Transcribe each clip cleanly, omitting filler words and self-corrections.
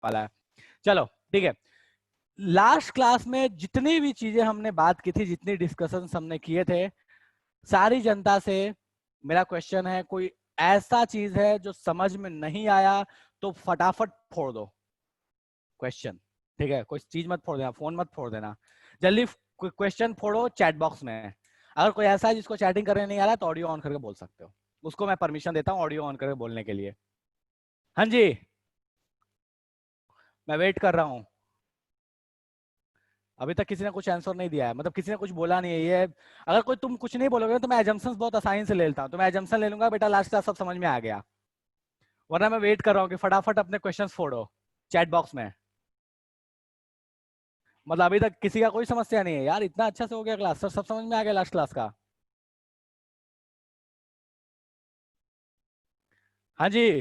वाला है। चलो ठीक है, लास्ट क्लास में जितनी भी चीजें हमने बात की थी, जितनी डिस्कशन हमने किए थे, सारी जनता से मेरा क्वेश्चन है, कोई ऐसा चीज है जो समझ में नहीं आया तो फटाफट फोड़ दो क्वेश्चन। ठीक है, कोई चीज मत फोड़ देना, फोन मत फोड़ देना, जल्दी क्वेश्चन फोड़ो चैट बॉक्स में। अगर कोई ऐसा है जिसको चैटिंग करने नहीं आ रहा तो ऑडियो ऑन करके बोल सकते हो, उसको मैं परमिशन देता हूँ ऑडियो ऑन करके बोलने के लिए। हाँ जी, मैं वेट कर रहा हूँ। अभी तक किसी ने कुछ आंसर नहीं दिया है, मतलब किसी ने कुछ बोला नहीं है ये। अगर कोई तुम कुछ नहीं बोलोगे तो मैं एजम्पशंस बहुत आसानी से ले लेता हूँ, तो मैं एजम्पशन ले लूंगा बेटा लास्ट क्लास सब समझ में आ गया। वरना मैं वेट कर रहा हूँ कि फटाफट अपने क्वेश्चंस फोड़ो चैट बॉक्स में। मतलब अभी तक किसी का कोई समस्या नहीं है यार, इतना अच्छा से हो गया क्लास, सब समझ में आ गया लास्ट क्लास का। हाँ जी,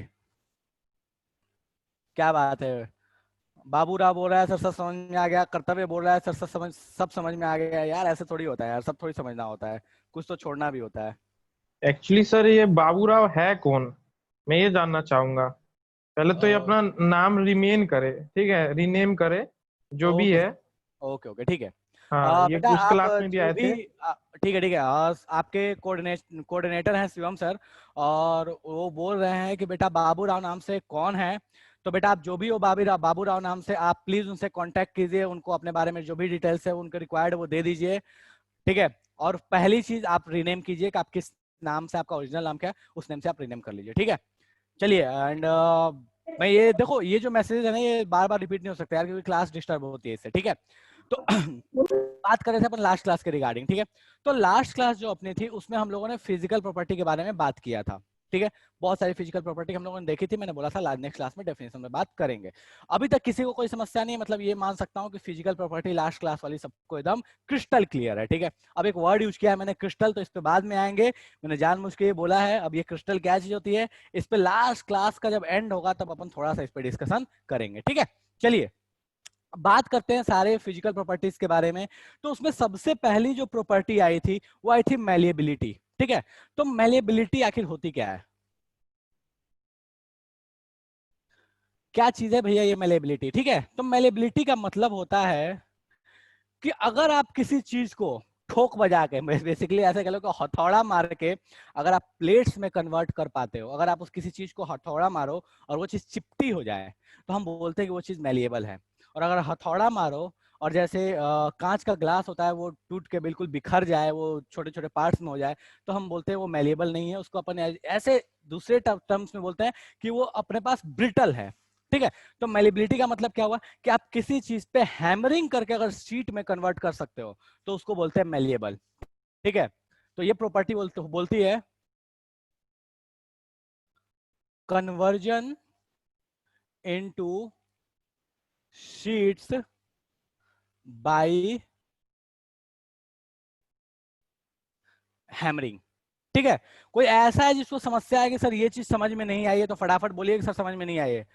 क्या बात है। बाबू राव बोल रहा है सर सब समझ में आ गया, कर्तव्य बोल रहा है सर सब समझ में आ गया। यार ऐसे थोड़ी होता है यार, सब थोड़ी समझना होता है, कुछ तो छोड़ना भी होता है। एक्चुअली सर ये बाबूराव है कौन, मैं ये जानना चाहूंगा। पहले तो ये अपना नाम रिमेन करे, ठीक है, रीनेम करे, जो भी ओके है। सर, ओके ओके ठीक है। हाँ, ये बेटा उस आप क्लास में भी जो आए भी थे। ठीक है ठीक है, आपके कोऑर्डिनेटर हैं शिवम सर, और वो बोल रहे हैं कि बेटा बाबू राव नाम से कौन है। तो बेटा आप जो भी हो बाबू राव नाम से, आप प्लीज उनसे कांटेक्ट कीजिए, उनको अपने बारे में जो भी डिटेल्स है उनके रिक्वायर्ड वो दे दीजिए। ठीक है, और पहली चीज आप रीनेम कीजिए कि आप किस नाम से, आपका ओरिजिनल नाम क्या है उस नेम से आप रीनेम कर लीजिए। ठीक है, चलिए। एंड मैं ये देखो, ये जो मैसेज है ना ये बार बार रिपीट नहीं हो सकता यार, क्योंकि क्लास डिस्टर्ब होती है इससे। ठीक है, तो बात कर रहे थे अपन लास्ट क्लास के रिगार्डिंग। ठीक है, तो लास्ट क्लास जो अपनी थी उसमें हम लोगों ने फिजिकल प्रॉपर्टी के बारे में बात किया था। ठीक है, बहुत सारी फिजिकल प्रॉपर्टी हम लोगों ने देखी थी, मैंने बोला था नेक्स्ट क्लास में डेफिनेशन में बात करेंगे। अभी तक किसी को कोई समस्या नहीं है, मतलब ये मान सकता हूँ कि फिजिकल प्रॉपर्टी लास्ट क्लास वाली सबको एकदम क्रिस्टल क्लियर है। ठीक है, अब एक वर्ड यूज किया है मैंने क्रिस्टल, तो इस पे बाद में आएंगे, मैंने जानबूझ के ये बोला है। अब ये क्रिस्टल क्या चीज होती है, इस पे लास्ट क्लास का जब एंड होगा तब अपन थोड़ा सा इस पे डिस्कशन करेंगे। ठीक है, चलिए बात करते हैं सारे फिजिकल प्रॉपर्टीज के बारे में। तो उसमें सबसे पहली जो प्रॉपर्टी आई थी वो आई थी मैलिएबिलिटी। ठीक है, तो मैलिएबिलिटी आखिर होती क्या है, क्या चीज है भैया ये मैलिएबिलिटी। ठीक है, तो मैलिएबिलिटी का मतलब होता है कि अगर आप किसी चीज को ठोक बजा के, बेसिकली ऐसे कह लो कि हथौड़ा मार के अगर आप प्लेट्स में कन्वर्ट कर पाते हो, अगर आप उस किसी चीज को हथौड़ा मारो और वो चीज चिपटी हो जाए तो हम बोलते हैं कि वो चीज मैलिएबल है। और अगर हथौड़ा मारो और जैसे कांच का ग्लास होता है वो टूट के बिल्कुल बिखर जाए, वो छोटे छोटे पार्ट्स में हो जाए, तो हम बोलते हैं वो मैलिएबल नहीं है, उसको अपन ऐसे दूसरे टर्म्स में बोलते हैं कि वो अपने पास ब्रिटल है। ठीक है, तो मैलिबिलिटी का मतलब क्या हुआ कि आप किसी चीज पे हैमरिंग करके अगर शीट में कन्वर्ट कर सकते हो तो उसको बोलते हैं मैलिएबल। ठीक है, तो ये प्रॉपर्टी बोलती है conversion into sheets by hammering. ठीक है, कोई ऐसा है जिसको समस्या है कि सर ये चीज समझ में नहीं आई है तो फटाफट बोलिए कि सर समझ में नहीं आई है,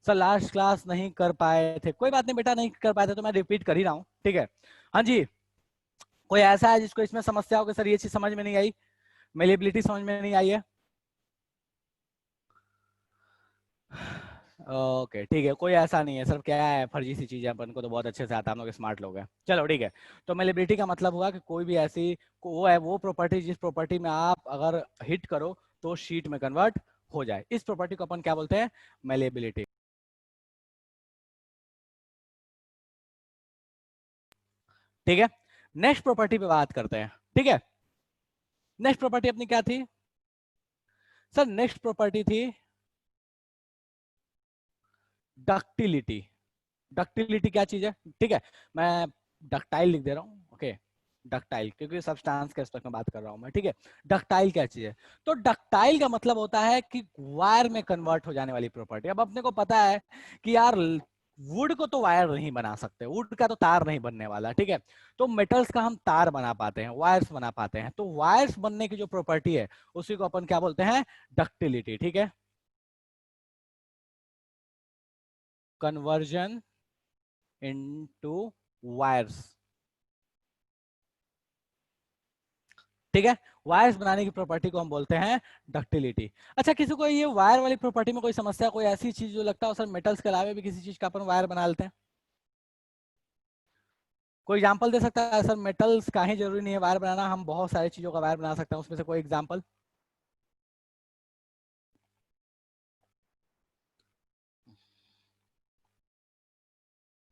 सर लास्ट क्लास नहीं कर पाए थे। कोई बात नहीं बेटा, नहीं कर पाए थे तो मैं रिपीट कर ही रहा हूं। ठीक है, हाँ जी, कोई ऐसा है जिसको इसमें समस्या हो कि सर ये चीज समझ में नहीं आई, मेलेबिलिटी समझ में नहीं आई है। ओके ठीक है, कोई ऐसा नहीं है सर, क्या है फर्जी सी चीज है, अपन को तो बहुत अच्छे से आता है, हम लोग स्मार्ट लोग हैं। चलो ठीक है, तो मेलेबिलिटी का मतलब हुआ कि कोई भी ऐसी वो है वो प्रॉपर्टी जिस प्रॉपर्टी में आप अगर हिट करो तो शीट में कन्वर्ट हो जाए, इस प्रॉपर्टी को अपन क्या बोलते हैं, मेलेबिलिटी। ठीक है, नेक्स्ट प्रॉपर्टी पे बात करते हैं। ठीक है, नेक्स्ट प्रॉपर्टी अपनी क्या थी सर, नेक्स्ट प्रॉपर्टी थी डक्टिलिटी। डक्टिलिटी क्या चीज है, ठीक है, मैं डक्टाइल लिख दे रहा हूँ। ओके, डक्टाइल, क्योंकि सब्सटेंस के एस्पेक्ट में बात कर रहा हूं मैं। ठीक है, डक्टाइल क्या चीज है, तो डक्टाइल का मतलब होता है कि वायर में कन्वर्ट हो जाने वाली प्रॉपर्टी। अब अपने को पता है कि यार वुड को तो वायर नहीं बना सकते, वुड का तो तार नहीं बनने वाला। ठीक है, तो मेटल्स का हम तार बना पाते हैं, वायर्स बना पाते हैं, तो वायर्स बनने की जो प्रॉपर्टी है उसी को अपन क्या बोलते हैं, डक्टिलिटी। ठीक है, कन्वर्जन इनटू वायर्स। ठीक है, वायर्स बनाने की प्रॉपर्टी को हम बोलते हैं डक्टिलिटी। अच्छा, किसी को ये वायर वाली प्रॉपर्टी में कोई समस्या, कोई ऐसी चीज जो लगता है सर मेटल्स के अलावा भी किसी चीज का अपन वायर बना लेते हैं? कोई एग्जांपल दे सकता है सर? मेटल्स का ही जरूरी नहीं है वायर बनाना, हम बहुत सारी चीजों का वायर बना सकते हैं, उसमें से कोई एग्जांपल?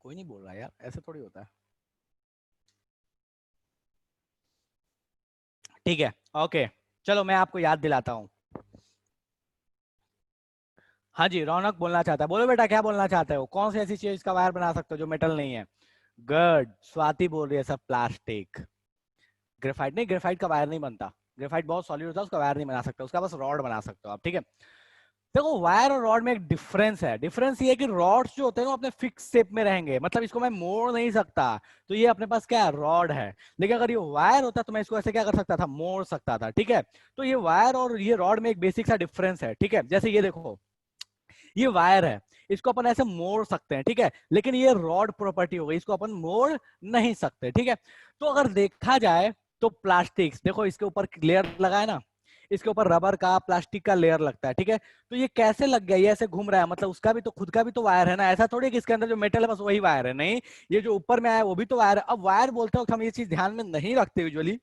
कोई नहीं बोल रहा यार, ऐसे थोड़ी होता है। ठीक है, ओके, चलो मैं आपको याद दिलाता हूँ। हाँ जी, रौनक बोलना चाहता है, बोलो बेटा क्या बोलना चाहते हो, कौन सी ऐसी चीज का वायर बना सकते हो जो मेटल नहीं है? गुड, स्वाति बोल रही है सर प्लास्टिक। ग्रेफाइट नहीं, ग्रेफाइट का वायर नहीं बनता, ग्रेफाइट बहुत सॉलिड होता है, उसका वायर नहीं बना सकते, उसका बस रॉड बना सकते हो आप, ठीक है। देखो वायर और रॉड में एक डिफरेंस है, डिफरेंस ये है कि रॉड्स जो होते हैं वो अपने फिक्स शेप में रहेंगे, मतलब इसको मैं मोड़ नहीं सकता, तो ये अपने पास क्या है, रॉड है। लेकिन अगर ये वायर होता तो मैं इसको ऐसे क्या कर सकता था, मोड़ सकता था, ठीक है। तो ये वायर और ये रॉड में एक बेसिक सा डिफरेंस है, ठीक है। जैसे ये देखो, ये वायर है, इसको अपन ऐसे मोड़ सकते हैं, ठीक है, लेकिन ये रॉड प्रॉपर्टी हो गई, इसको अपन मोड़ नहीं सकते, ठीक है। तो अगर देखा जाए तो प्लास्टिक्स, देखो इसके ऊपर लेयर लगा है ना, इसके ऊपर रबर का प्लास्टिक का लेयर लगता है, ठीक है। तो ये कैसे लग गया, ये ऐसे घूम रहा है, मतलब उसका भी तो खुद का भी तो वायर है ना, ऐसा थोड़ी कि इसके अंदर जो मेटल है बस वही वायर है, नहीं, ये जो ऊपर में आया वो भी तो वायर है। अब वायर बोलते वक्त हम ये चीज ध्यान में नहीं रखते यूजुअली,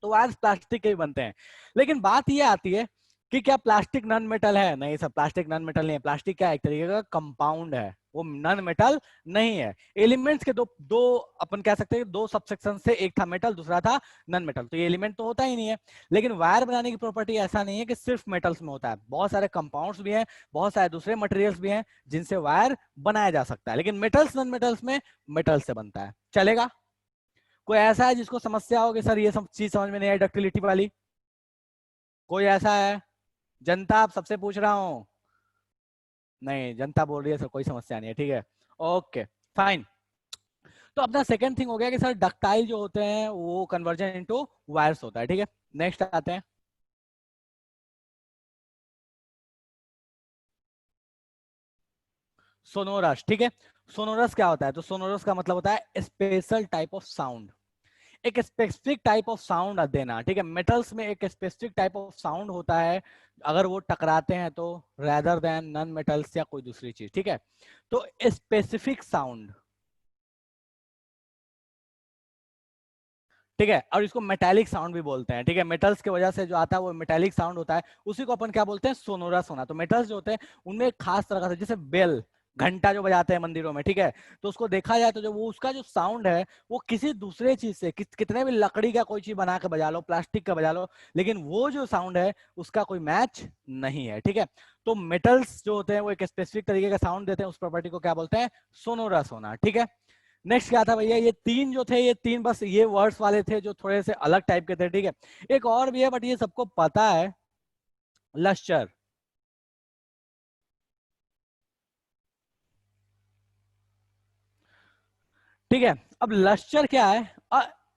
तो वायर प्लास्टिक के भी बनते हैं। लेकिन बात ये आती है कि क्या प्लास्टिक नॉन मेटल है? नहीं सर, प्लास्टिक नॉन मेटल नहीं है, प्लास्टिक क्या एक तरीके का कंपाउंड है, वो नॉन मेटल नहीं है। एलिमेंट्स के दो दो अपन कह सकते हैं, दो सबसेक्शन से, एक था मेटल दूसरा था नॉन मेटल, तो ये एलिमेंट तो होता ही नहीं है। लेकिन वायर बनाने की प्रॉपर्टी ऐसा नहीं है कि सिर्फ मेटल्स में होता है, बहुत सारे कंपाउंड्स भी हैं, बहुत सारे दूसरे मटेरियल्स भी हैं जिनसे वायर बनाया जा सकता है, लेकिन मेटल्स नॉन मेटल्स में मेटल से बनता है। चलेगा? कोई ऐसा है जिसको समस्या हो कि सर ये सब चीज समझ में नहीं आई डक्टिलिटी वाली? कोई ऐसा है? जनता, आप सबसे पूछ रहा हूं। नहीं, जनता बोल रही है सर कोई समस्या नहीं है, ठीक है, ओके, फाइन। तो अपना सेकंड थिंग हो गया कि सर डक्टाइल जो होते हैं वो कन्वर्जन इनटू वायर्स होता है, ठीक है। नेक्स्ट आते हैं, सोनोरस, ठीक है। सोनोरस क्या होता है? तो सोनोरस का मतलब होता है स्पेशल टाइप ऑफ साउंड, एक स्पेसिफिक टाइप ऑफ साउंड देना, ठीक है। मेटल्स में एक स्पेसिफिक टाइप ऑफ साउंड होता है अगर वो टकराते हैं तो, रेदर देन नॉन मेटल्स या कोई दूसरी चीज, ठीक है। तो स्पेसिफिक साउंड, ठीक है, और इसको मेटालिक साउंड भी बोलते हैं, ठीक है। मेटल्स की वजह से जो आता है वो मेटालिक साउंड होता है, उसी को अपन क्या बोलते हैं, सोनोरस होना। तो मेटल्स जो होते हैं उनमें एक खास तरह का, जैसे बेल, घंटा जो बजाते हैं मंदिरों में, ठीक है, तो उसको देखा जाए तो जो वो उसका जो साउंड है वो किसी दूसरे चीज से, कितने भी लकड़ी का कोई चीज बना के बजा लो, प्लास्टिक का बजा लो, लेकिन वो जो साउंड है उसका कोई मैच नहीं है, ठीक है। तो मेटल्स जो होते हैं वो एक स्पेसिफिक तरीके का साउंड देते हैं, उस प्रॉपर्टी को क्या बोलते हैं, सोनोरस होना, ठीक है। नेक्स्ट क्या था भैया, ये तीन जो थे, ये तीन बस ये वर्ड्स वाले थे जो थोड़े से अलग टाइप के थे, ठीक है। एक और भी है बट ये सबको पता है, लश्चर, ठीक है। अब लश्चर क्या है?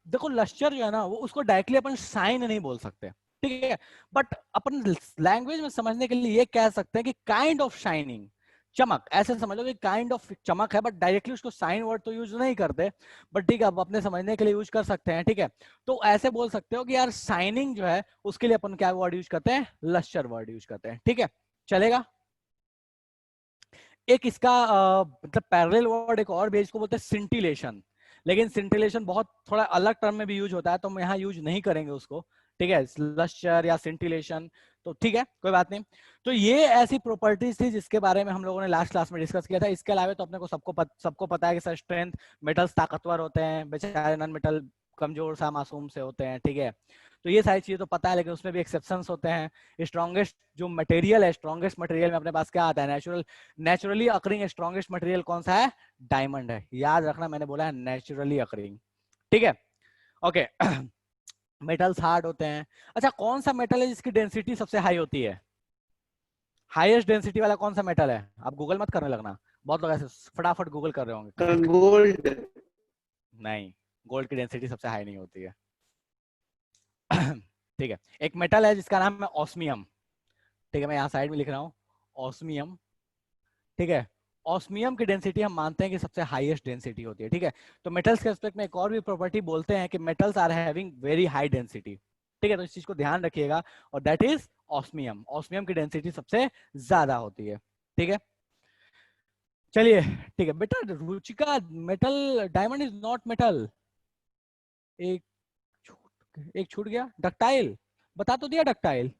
देखो लश्चर जो है ना वो, उसको डायरेक्टली अपन शाइन नहीं बोल सकते, ठीक है, बट अपन लैंग्वेज में समझने के लिए ये कह सकते हैं कि काइंड ऑफ शाइनिंग, चमक, ऐसे समझ लो कि काइंड ऑफ चमक है, बट डायरेक्टली उसको साइन वर्ड तो यूज नहीं करते, बट ठीक है अब अपने समझने के लिए यूज कर सकते हैं, ठीक है। तो ऐसे बोल सकते हो कि यार शाइनिंग जो है उसके लिए अपन क्या वर्ड यूज करते हैं, लश्चर वर्ड यूज करते हैं, ठीक है, चलेगा। एक इसका मतलब पैरेलल वर्ड एक और भी है, इसको बोलते हैं सिंटिलेशन, लेकिन सिंटिलेशन बहुत थोड़ा अलग टर्म में भी यूज होता है, तो हम यहाँ यूज नहीं करेंगे उसको, ठीक है, लश्चर या सिंटिलेशन, तो ठीक है कोई बात नहीं। तो ये ऐसी प्रॉपर्टीज थी जिसके बारे में हम लोगों ने लास्ट क्लास में डिस्कस किया था। इसके अलावा तो अपने को सबको पता है कि सर स्ट्रेंथ, मेटल्स ताकतवर होते हैं, बेचारे नॉन मेटल कमजोर सा मासूम से होते हैं, ठीक है। तो ये सारी चीजें तो पता है, लेकिन उसमें भी एक्सेप्शंस होते हैं। स्ट्रॉन्गेस्ट जो मटेरियल है, स्ट्रॉन्गेस्ट मटेरियल में अपने पास क्या आता है, नेचुरली अकरिंग स्ट्रॉन्गेस्ट मटेरियल कौन सा है, डायमंड है, याद रखना मैंने बोला है नेचुरली अकरिंग, ठीक है, ओके। मेटल्स हार्ड होते हैं। अच्छा, कौन सा मेटल है जिसकी डेंसिटी सबसे हाई होती है? हाईएस्ट डेंसिटी वाला कौन सा मेटल है? आप गूगल मत करने लगना, बहुत लोग ऐसे फटाफट गूगल कर रहे होंगे। गोल्ड। नहीं, गोल्ड की डेंसिटी सबसे हाई नहीं होती है। ठीक है, एक मेटल है जिसका नाम है ऑस्मियम, ठीक है, मैं यहाँ साइड में लिख रहा हूँ, ऑस्मियम, ठीक है। ऑस्मियम की डेंसिटी हम मानते हैं कि सबसे हाईएस्ट डेंसिटी होती है, ठीक है। तो मेटल्स के एस्पेक्ट में एक और भी प्रॉपर्टी बोलते हैं कि metals are having very high density, ठीक है, तो इस चीज को ध्यान रखिएगा, और दैट इज ऑस्मियम। ऑस्मियम की डेंसिटी सबसे ज्यादा होती है, ठीक है। चलिए ठीक है बेटा, Ruchika, metal, diamond is not metal. एक एक छूट गया, डक्टाइल, बता तो दिया ductile,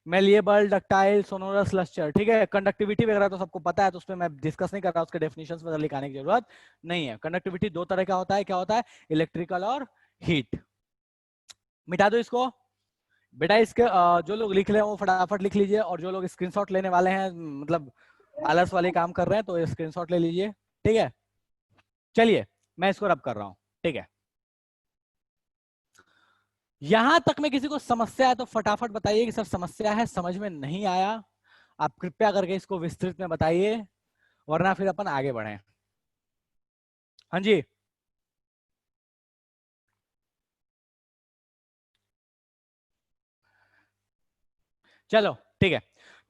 malleable, ductile, sonorous, lustre, ठीक है। कंडक्टिविटी वगैरह तो सबको पता है, तो उसमें मैं डिस्कस नहीं कर रहा, उसके डेफिनेशंस में लिखाने की जरूरत नहीं है। कंडक्टिविटी दो तरह का होता है, क्या होता है, इलेक्ट्रिकल और हीट। मिटा दो इसको बेटा। इसके जो लोग लिख रहे हैं वो फटाफट लिख लीजिए, और जो लोग स्क्रीनशॉट लेने वाले हैं, मतलब आलस वाले काम कर रहे हैं, तो स्क्रीनशॉट ले लीजिए, ठीक है। चलिए मैं इसको रब कर रहा हूं, ठीक है। यहां तक में किसी को समस्या है तो फटाफट बताइए कि सर समस्या है, समझ में नहीं आया। आप कृपया करके इसको विस्तृत में बताइए, वरना फिर अपन आगे बढ़े। हाँ जी, चलो ठीक है।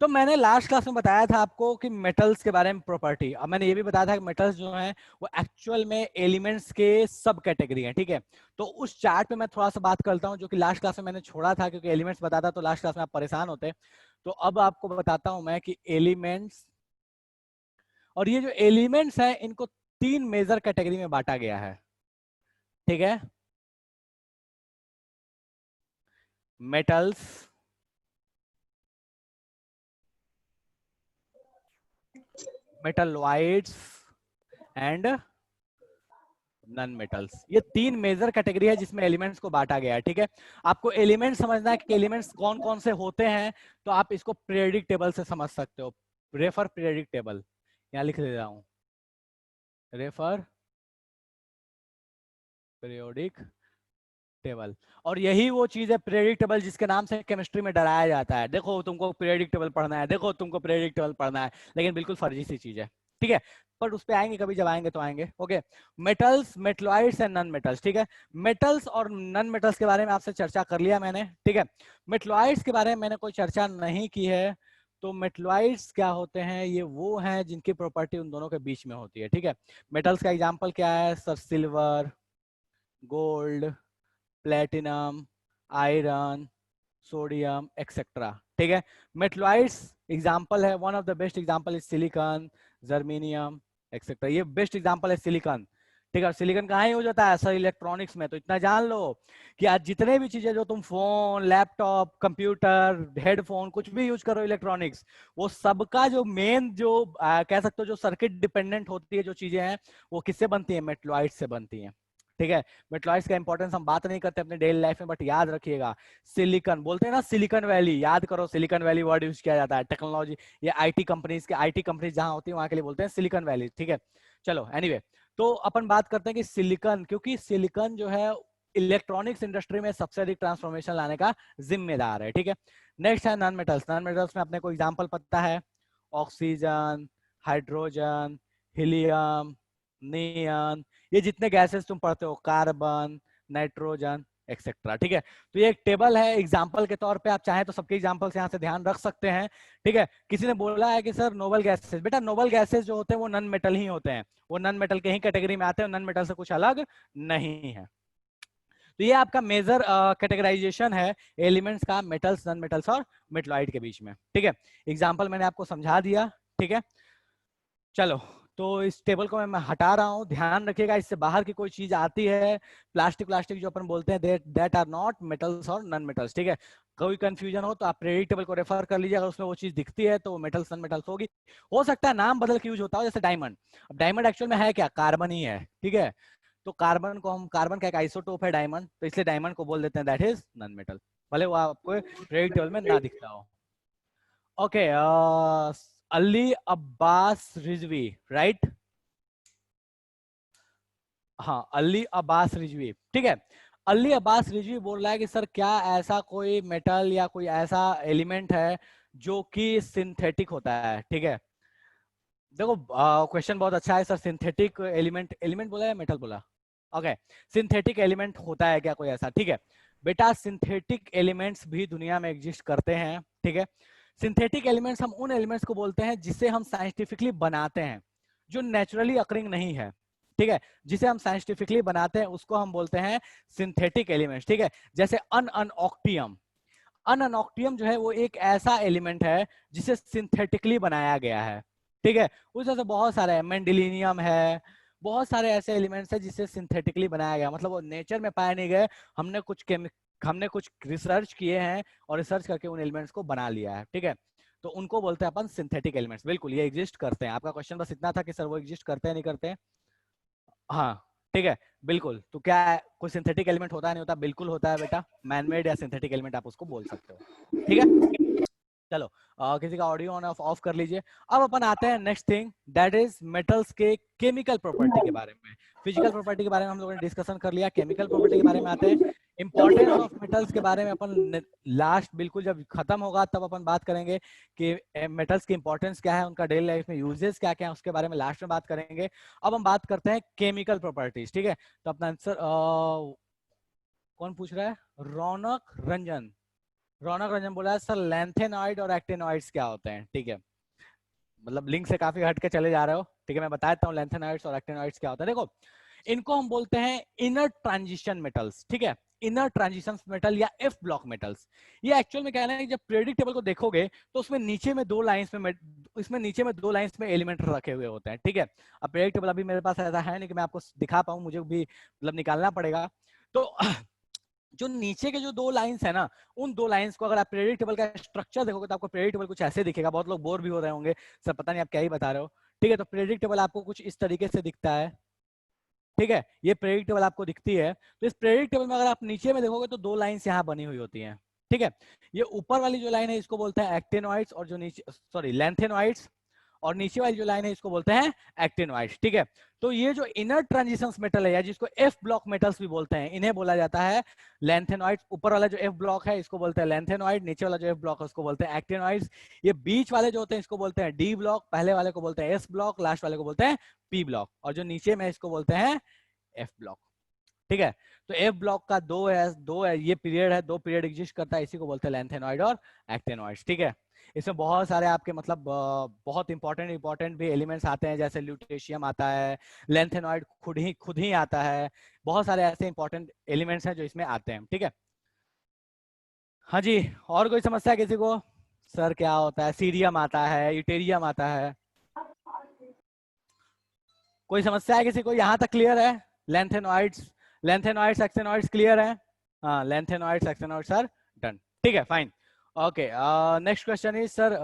तो मैंने लास्ट क्लास में बताया था आपको कि मेटल्स के बारे में प्रॉपर्टी। अब मैंने ये भी बताया था कि मेटल्स जो हैं वो एक्चुअल में एलिमेंट्स के सब कैटेगरी हैं, ठीक है। तो उस चार्ट पे मैं थोड़ा सा बात करता हूं, जो कि लास्ट क्लास में मैंने छोड़ा था, क्योंकि एलिमेंट्स बताता तो लास्ट क्लास में आप परेशान होते। तो अब आपको बताता हूं मैं कि एलिमेंट्स, और ये जो एलिमेंट्स हैं इनको तीन मेजर कैटेगरी में बांटा गया है, ठीक है। Metals, metalloids and non metals. ये तीन मेजर कैटेगरी है जिसमें एलिमेंट्स को बांटा गया है, ठीक है। आपको एलिमेंट्स समझना है कि एलिमेंट्स कौन कौन से होते हैं, तो आप इसको पीरियोडिक टेबल से समझ सकते हो। रेफर पीरियोडिक टेबल, यहां लिख दे रहा हूं, रेफर पीरियोडिक टेबल। और यही वो चीज है पीरियोडिक टेबल जिसके नाम से केमिस्ट्री में डराया जाता है, देखो तुमको पीरियोडिक टेबल पढ़ना है, देखो तुमको पीरियोडिक टेबल पढ़ना है, लेकिन बिल्कुल फर्जी सी चीज है, ठीक है। पर उस पे आएंगे कभी, जब आएंगे तो आएंगे, okay. Metals, metalloids and non metals, ठीक है। मेटल्स और नॉन मेटल्स के बारे में आपसे चर्चा कर लिया मैंने, ठीक है। मेटलॉइड्स के बारे में मैंने कोई चर्चा नहीं की है। तो मेटलॉइड्स क्या होते हैं, ये वो हैं जिनकी प्रॉपर्टी उन दोनों के बीच में होती है, ठीक है। मेटल्स का एग्जाम्पल क्या है sir, silver, gold, platinum, iron, sodium etcetera, ठीक है। मेटलॉइड्स एग्जांपल है, one of the best example is silicon, germanium etcetera. ये बेस्ट एग्जांपल है सिलिकॉन, ठीक है। सिलिकॉन कहाँ यूज होता है सर, इलेक्ट्रॉनिक्स में। तो इतना जान लो कि आज जितने भी चीजें जो तुम फोन, लैपटॉप, कंप्यूटर, हेडफोन, कुछ भी यूज करो इलेक्ट्रॉनिक्स, वो सबका जो मेन जो कह सकते हो जो सर्किट डिपेंडेंट होती है जो चीजें हैं, वो किससे बनती है, मेटलॉइड से बनती है, ठीक है। मेटलॉइड्स का इंपॉर्टेंस हम बात नहीं करते अपने डेली लाइफ में, बट याद रखिएगा। सिलिकॉन बोलते हैं ना, सिलिकॉन वैली, याद करो सिलिकॉन वैली वर्ड यूज किया जाता है टेक्नोलॉजी, ये आईटी कंपनीज के, आईटी कंपनीज जहां होती है वहां के लिए बोलते हैं सिलिकॉन वैली, ठीक है। चलो एनीवे, तो अपन बात करते हैं कि सिलिकॉन, क्योंकि सिलिकॉन जो है इलेक्ट्रॉनिक्स इंडस्ट्री में सबसे अधिक ट्रांसफॉर्मेशन लाने का जिम्मेदार है, ठीक है। नेक्स्ट है नॉन मेटल्स। नॉन मेटल्स में अपने को एग्जांपल पता है, ऑक्सीजन, हाइड्रोजन, हीलियम, नियन, ये जितने गैसेस तुम पढ़ते हो, कार्बन, नाइट्रोजन एक्सेट्रा, ठीक है। तो ये एक टेबल है, एग्जांपल के तौर पे आप चाहें तो सबके एग्जांपल्स यहाँ से ध्यान रख सकते हैं, ठीक है। किसी ने बोला है कि सर नोबल गैसेस, बेटा नोबल गैसेस जो होते हैं वो नॉन मेटल ही होते हैं, वो नॉन मेटल के ही कैटेगरी में आते हैं, नॉन मेटल से कुछ अलग नहीं है। तो ये आपका मेजर कैटेगराइजेशन है एलिमेंट्स का, मेटल्स, नॉन मेटल्स और मेटलॉइड के बीच में, ठीक है। एग्जाम्पल मैंने आपको समझा दिया, ठीक है। चलो, तो इस टेबल को मैं हटा रहा हूं, ध्यान रखिएगा इससे बाहर की कोई चीज आती है, प्लास्टिक प्लास्टिक जो अपन बोलते हैं, दैट आर नॉट मेटल्स और नॉन मेटल्स, ठीक है। कोई कंफ्यूजन हो तो आप पीरियोडिक टेबल को रेफर कर लीजिए, अगर उसमें वो चीज दिखती है तो मेटल्स नॉन मेटल्स होगी। हो सकता है नाम बदल के यूज होता हो, जैसे डायमंड। अब डायमंड एक्चुअल में है क्या, कार्बन ही है, ठीक है। तो कार्बन को हम, कार्बन का एक आइसोटोप है डायमंड, तो इसलिए डायमंड को बोल देते हैं दैट इज नॉन मेटल, भले वो आपको पीरियोडिक टेबल में ना दिखता हो। Okay, Ali Abbas Rizvi, right. हाँ, अली अब्बास रिजवी, ठीक है। अली अब्बास रिजवी बोल रहा है कि सर क्या ऐसा कोई मेटल या कोई ऐसा एलिमेंट है जो कि सिंथेटिक होता है, ठीक है। देखो क्वेश्चन बहुत अच्छा है सर, सिंथेटिक एलिमेंट, एलिमेंट बोला है मेटल बोला, ओके। सिंथेटिक एलिमेंट होता है क्या कोई ऐसा, ठीक है। बेटा सिंथेटिक एलिमेंट्स भी दुनिया में एग्जिस्ट करते हैं, ठीक है। सिंथेटिक एलिमेंट्स, हम उन एलिमेंट्स को बोलते हैं जिसे हम साइंटिफिकली बनाते हैं, जो नेचुरली अकरिंग नहीं है, ठीक है, जिसे हम साइंटिफिकली बनाते हैं उसको हम बोलते हैं सिंथेटिक एलिमेंट्स। ठीक है, जैसे अनअनऑक्टियम। अनअनऑक्टियम जो है वो एक ऐसा एलिमेंट है जिसे सिंथेटिकली बनाया गया है। ठीक है, उस तरह से बहुत सारे मेंडेलिनियम है, बहुत सारे ऐसे एलिमेंट्स है जिसे सिंथेटिकली बनाया गया, मतलब वो नेचर में पाए नहीं गए, हमने कुछ रिसर्च किए हैं और रिसर्च करके उन एलिमेंट्स को बना लिया है। ठीक है, तो उनको बोलते हैं अपन सिंथेटिक एलिमेंट्स। बिल्कुल, ये एग्जिस्ट करते हैं। आपका क्वेश्चन बस इतना था कि सर वो एग्जिस्ट करते हैं नहीं करते हैं? हाँ, ठीक है, बिल्कुल। तो क्या है, कोई सिंथेटिक एलिमेंट होता है नहीं होता? बिल्कुल होता है बेटा, मैनमेड या सिंथेटिक एलिमेंट आप उसको बोल सकते हो। ठीक है, चलो किसी का ऑडियो ऑन ऑफ ऑफ कर लीजिए। अब अपन आते हैं next thing, that is metals के केमिकल प्रॉपर्टी के बारे में। फिजिकल प्रॉपर्टी के बारे में हम लोगों ने डिस्कशन कर लिया, केमिकल प्रॉपर्टी के बारे में आते हैं। इंपॉर्टेंस ऑफ मेटल्स के बारे में अपन लास्ट बिल्कुल जब खत्म होगा तब अपन बात करेंगे कि मेटल्स की इंपॉर्टेंस क्या है, उनका डेली लाइफ में यूजेस क्या क्या है, उसके बारे में लास्ट में बात करेंगे। अब हम बात करते हैं केमिकल प्रॉपर्टीज। ठीक है, तो अपना आंसर कौन पूछ रहा है? रौनक रंजन। रौनक रंजन बोला है सर लैंथेनॉइड और एक्टिनॉइड्स क्या होते हैं। ठीक है, मतलब लिंक से काफी हट के चले जा रहे हो। ठीक है, मैं बता देता हूँ लैंथेनॉइड्स और एक्टिनॉइड्स क्या होता है। देखो, इनको हम बोलते हैं इनर ट्रांजिशन मेटल्स। ठीक है, इनर ट्रांजिशन मेटल या एफ ब्लॉक मेटल्स। ये एक्चुअल में कहना है कि जब पीरियोडिक टेबल को देखोगे तो उसमें नीचे में दो लाइंस में एलिमेंट रखे हुए होते हैं। ठीक है, अब पीरियोडिक टेबल अभी मेरे पास ऐसा है नहीं कि मैं आपको दिखा पाऊँ, मुझे भी मतलब निकालना पड़ेगा। तो जो नीचे के जो दो लाइंस है ना, उन दो लाइंस को अगर आप पीरियोडिक टेबल का स्ट्रक्चर देखोगे तो आपको पीरियोडिक टेबल कुछ ऐसे दिखेगा। बहुत लोग बोर भी हो रहे होंगे, सर पता नहीं आप क्या ही बता रहे हो। ठीक है, तो पीरियोडिक टेबल आपको कुछ इस तरीके से दिखता है। ठीक है, ये पीरियोडिक टेबल आपको दिखती है। तो इस पीरियोडिक टेबल में अगर आप नीचे में देखोगे तो दो लाइंस यहाँ बनी हुई होती हैं। ठीक है, ये ऊपर वाली जो लाइन है इसको बोलते हैं एक्टिनॉइड्स, और जो नीचे सॉरी लैंथेनॉइड्स, और नीचे वाली जो लाइन है इसको बोलते हैं एक्टिनॉइड्स। ठीक है, तो ये जो इनर ट्रांजिशन मेटल है या जिसको एफ ब्लॉक मेटल्स भी बोलते हैं, इन्हें बोला जाता है लैंथेनॉइड्स। ऊपर वाला जो एफ ब्लॉक है इसको बोलते हैं लैंथेनॉइड, नीचे वाला जो एफ ब्लॉक है उसको बोलते हैं एक्टिनॉइड्स। ये बीच वाले जो होते हैं इसको बोलते हैं डी ब्लॉक, पहले वाले को बोलते हैं एस ब्लॉक, लास्ट वाले को बोलते हैं पी ब्लॉक, और जो नीचे में इसको बोलते हैं एफ ब्लॉक। ठीक है, तो एफ ब्लॉक का दो है ये पीरियड है, दो पीरियड एग्जिस्ट करता है, इसी को बोलते हैं लैंथेनॉइड और एक्टिनॉइड्स। ठीक है, इसमें बहुत सारे आपके मतलब बहुत इंपॉर्टेंट भी एलिमेंट्स आते हैं, जैसे ल्यूटेशियम आता है, लैंथेनॉइड खुद ही आता है। बहुत सारे ऐसे इंपॉर्टेंट एलिमेंट्स हैं जो इसमें आते हैं। ठीक है, हाँ जी, और कोई समस्या है किसी को? सर क्या होता है? सीरियम आता है, यूटेरियम आता है। कोई समस्या है किसी को? यहाँ तक क्लियर है? लेंथेनॉइड्स एक्टिनॉइड्स क्लियर है? हाँ, लेंथेनॉइड्स एक्टिनॉइड्स आर डन। ठीक है, fine. Okay, next question is sir,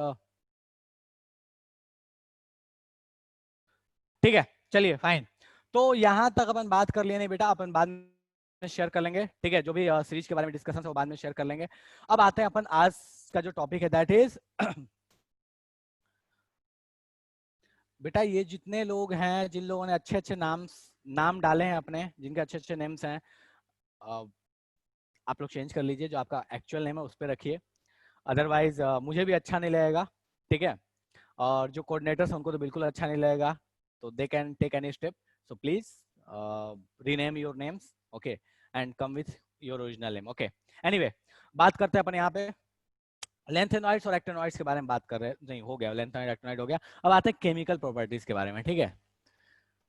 ठीक है, चलिए फाइन। तो यहाँ तक अपन बात कर लिए नहीं बेटा, अपन बाद में शेयर कर लेंगे। ठीक है, जो भी सीरीज के बारे में डिस्कशन है वो बाद में शेयर कर लेंगे। अब आते हैं अपन आज का जो टॉपिक है, दैट इज बेटा ये जितने लोग हैं, जिन लोगों ने अच्छे अच्छे नाम डाले हैं अपने, जिनके अच्छे अच्छे नेम्स हैं, आप लोग चेंज कर लीजिए। जो आपका एक्चुअल नेम है उस पर रखिए, अदरवाइज मुझे भी अच्छा नहीं लगेगा। ठीक है, और जो कोऑर्डिनेटर्स हैं उनको तो बिल्कुल अच्छा नहीं लगेगा, तो they can take any step. So please rename your names, okay, and come with your original name. Okay, anyway, बात करते हैं अपन यहाँ पे लेंथेनॉइड्स और एक्टिनॉइड्स के बारे में बात कर रहे हैं। नहीं, हो गया लेंथेनॉइड एक्टिनॉइड हो गया। अब आते हैं केमिकल प्रॉपर्टीज के बारे में। ठीक है,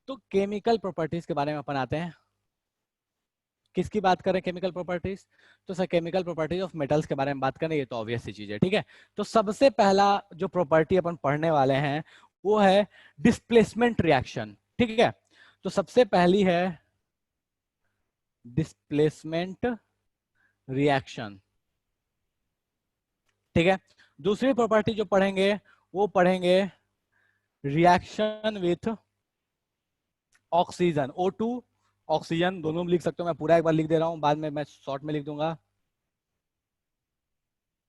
तो केमिकल प्रॉपर्टीज के बारे में अपन आते हैं। किसकी बात करें केमिकल प्रॉपर्टीज? तो sir chemical properties of metals के बारे में बात करें, ये तो ऑब्वियस सी चीज है। ठीक है, तो सबसे पहला जो प्रॉपर्टी अपन पढ़ने वाले हैं वो है डिस्प्लेसमेंट रिएक्शन। ठीक है, तो सबसे पहली है डिस्प्लेसमेंट रिएक्शन। ठीक है, दूसरी प्रॉपर्टी जो पढ़ेंगे वो पढ़ेंगे reaction with oxygen, O2 oxygen, दोनों में लिख सकते हो। मैं पूरा एक बार लिख दे रहा हूं, बाद में मैं शॉर्ट में लिख दूंगा।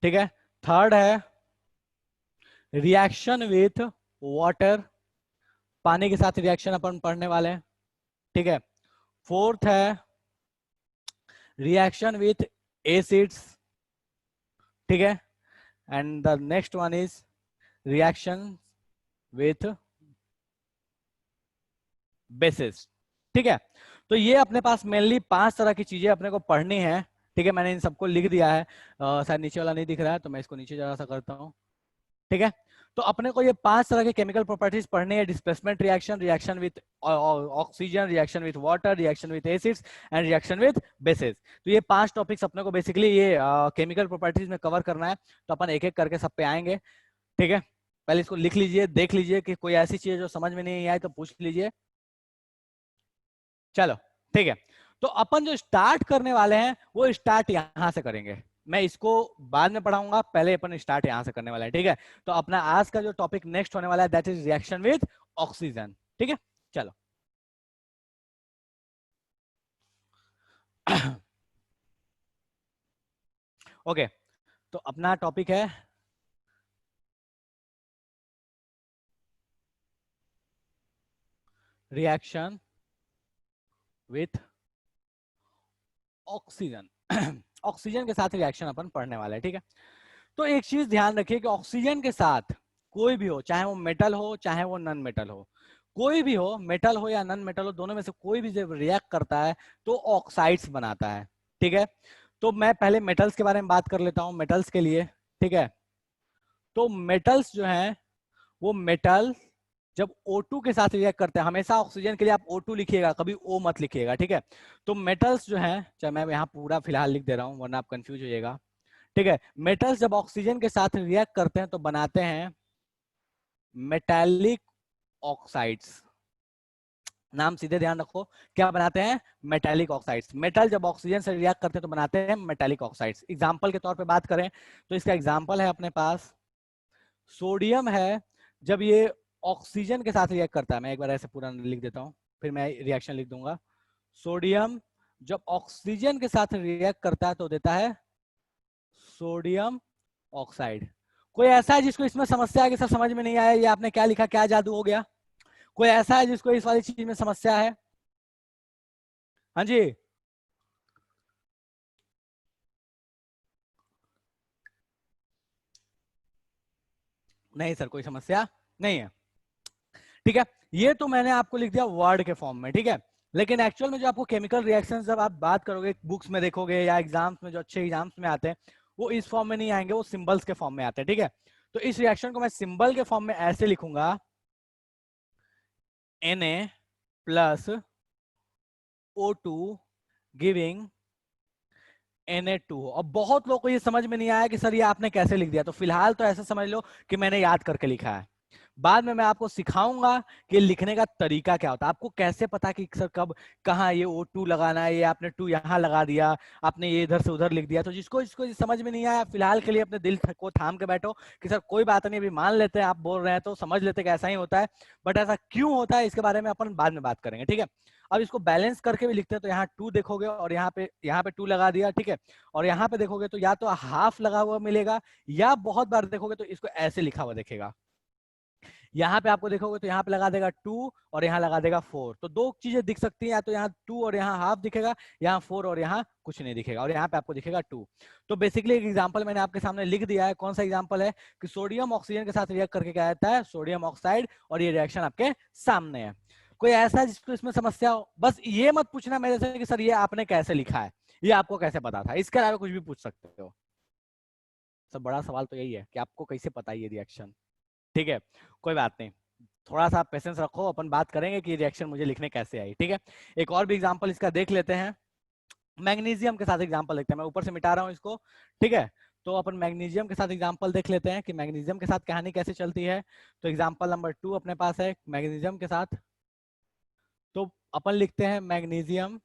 ठीक है, थर्ड है रिएक्शन विथ वाटर, पानी के साथ रिएक्शन अपन पढ़ने वाले हैं। ठीक है, फोर्थ है रिएक्शन विथ एसिड्स। ठीक है, and the next one is reaction with basis. ठीक है, तो ये अपने पास मेनली 5 तरह की चीजें अपने को पढ़नी है। ठीक है, मैंने इन सबको लिख दिया है, शायद नीचे वाला नहीं दिख रहा है तो मैं इसको नीचे जरा सा करता हूँ। ठीक है, तो अपने को ये 5 तरह के केमिकल प्रॉपर्टीज पढ़ने हैं: displacement reaction, reaction with oxygen, reaction with water, reaction with acids and reaction with basis. तो ये 5 टॉपिक्स अपने को बेसिकली ये केमिकल प्रॉपर्टीज में कवर करना है। तो अपन एक एक करके सब पे आएंगे, ठीक है। पहले इसको लिख लीजिए, देख लीजिए कि कोई ऐसी चीज जो समझ में नहीं आए तो पूछ लीजिए। चलो ठीक है, तो अपन जो स्टार्ट करने वाले हैं वो स्टार्ट यहां से करेंगे। मैं इसको बाद में पढ़ाऊंगा, पहले अपन स्टार्ट यहां से करने वाला है, ठीक है। तो अपना आज का जो टॉपिक नेक्स्ट होने वाला है that is reaction with oxygen, ठीक है। चलो ओके, तो अपना टॉपिक है रिएक्शन विथ ऑक्सीजन। ऑक्सीजन के साथ रिएक्शन अपन पढ़ने वाले हैं, ठीक है। तो एक चीज ध्यान रखिए कि ऑक्सीजन के साथ कोई भी हो, चाहे वो मेटल हो चाहे वो नॉन मेटल हो, कोई भी हो, मेटल हो या नॉन मेटल हो, दोनों में से कोई भी जब रिएक्ट करता है तो ऑक्साइड्स बनाता है, ठीक है। तो मैं पहले मेटल्स के बारे में बात कर लेता हूं, मेटल्स के लिए, ठीक है। तो मेटल्स जो हैं वो मेटल जब O2 के साथ रिएक्ट करते हैं, हमेशा ऑक्सीजन के लिए आप O2 लिखिएगा, कभी O मत लिखिएगा, ठीक है। तो मेटल्स जो हैं, चाहे मैं यहाँ पूरा फिलहाल लिख दे रहा हूँ वरना आप कंफ्यूज हो जाएगा, ठीक है। मेटल्स जब ऑक्सीजन के साथ रिएक्ट करते हैं तो बनाते हैं मेटालिक ऑक्साइड्स। नाम सीधे ध्यान रखो, क्या बनाते हैं? Metallic oxides. मेटल जब ऑक्सीजन से रिएक्ट करते हैं तो बनाते हैं मेटालिक ऑक्साइड्स। एग्जांपल के तौर पे बात करें तो इसका एग्जांपल है अपने पास सोडियम है, जब ये ऑक्सीजन के साथ रिएक्ट करता है, मैं एक बार ऐसे पूरा लिख देता हूं फिर मैं रिएक्शन लिख दूंगा। सोडियम जब ऑक्सीजन के साथ रिएक्ट करता है तो देता है सोडियम ऑक्साइड। कोई ऐसा है जिसको इसमें समस्या है कि सर समझ में नहीं आया, ये आपने क्या लिखा, क्या जादू हो गया? कोई ऐसा है जिसको इस वाली चीज में समस्या है? हाँ जी, नहीं सर कोई समस्या नहीं है, ठीक है। ये तो मैंने आपको लिख दिया वर्ड के फॉर्म में, ठीक है। लेकिन एक्चुअल में जो आपको केमिकल रिएक्शंस जब आप बात करोगे, बुक्स में देखोगे या एग्जाम्स में, जो अच्छे एग्जाम्स में आते हैं, वो इस फॉर्म में नहीं आएंगे, वो सिंबल्स के फॉर्म में आते हैं, ठीक है। तो इस रिएक्शन को मैं सिंबल के फॉर्म में ऐसे लिखूंगा, Na plus O2 giving Na2। अब बहुत लोगों को ये समझ में नहीं आया कि सर ये आपने कैसे लिख दिया, तो फिलहाल तो ऐसे समझ लो कि मैंने याद करके लिखा है। बाद में मैं आपको सिखाऊंगा कि लिखने का तरीका क्या होता है, आपको कैसे पता कि सर कब कहाँ ये O2 लगाना है, ये आपने 2 यहाँ लगा दिया, आपने ये इधर से उधर लिख दिया। तो जिसको इसको समझ में नहीं आया, फिलहाल के लिए अपने दिल को थाम के बैठो कि सर कोई बात नहीं, अभी मान लेते हैं आप बोल रहे हैं तो समझ लेते कि ऐसा ही होता है, बट ऐसा क्यों होता है इसके बारे में अपन बाद में बात करेंगे, ठीक है। अब इसको बैलेंस करके भी लिखते हैं, तो यहाँ 2 देखोगे और यहाँ पे 2 लगा दिया, ठीक है। और यहाँ पे देखोगे तो या तो हाफ लगा हुआ मिलेगा, या बहुत बार देखोगे तो इसको ऐसे लिखा हुआ दिखेगा। यहाँ पे आपको देखोगे तो यहाँ पे लगा देगा 2 और यहाँ लगा देगा 4। तो दो चीजें दिख सकती हैं, या तो यहाँ 2 और यहाँ हाफ दिखेगा, यहाँ 4 और यहाँ कुछ नहीं दिखेगा, और यहाँ पे आपको दिखेगा 2। तो बेसिकली एक एग्जांपल मैंने आपके सामने लिख दिया है। कौन सा एग्जांपल है? कि सोडियम ऑक्सीजन के साथ रिएक्ट करके क्या आता है? Sodium oxide. और ये रिएक्शन आपके सामने है। कोई ऐसा है जिसको इसमें समस्या हो? बस ये मत पूछना मेरे से कि सर ये आपने कैसे लिखा है, ये आपको कैसे पता था। इसके अलावा कुछ भी पूछ सकते हो। सब बड़ा सवाल तो यही है कि आपको कैसे पता ये रिएक्शन, ठीक है। कोई बात नहीं, थोड़ा सा पेशेंस रखो, अपन बात करेंगे कि रिएक्शन मुझे लिखने कैसे आई, ठीक है। एक और भी एग्जांपल इसका देख लेते हैं। मैग्नीशियम के साथ एग्जांपल देखते हैं, मैं ऊपर से मिटा रहा हूं इसको, ठीक है। तो अपन मैग्नीशियम के साथ एग्जांपल देख लेते हैं कि मैग्नीशियम के साथ कहानी कैसे चलती है। तो एग्जांपल नंबर 2 अपने पास है मैग्नीशियम के साथ। तो अपन लिखते हैं मैग्नीशियम,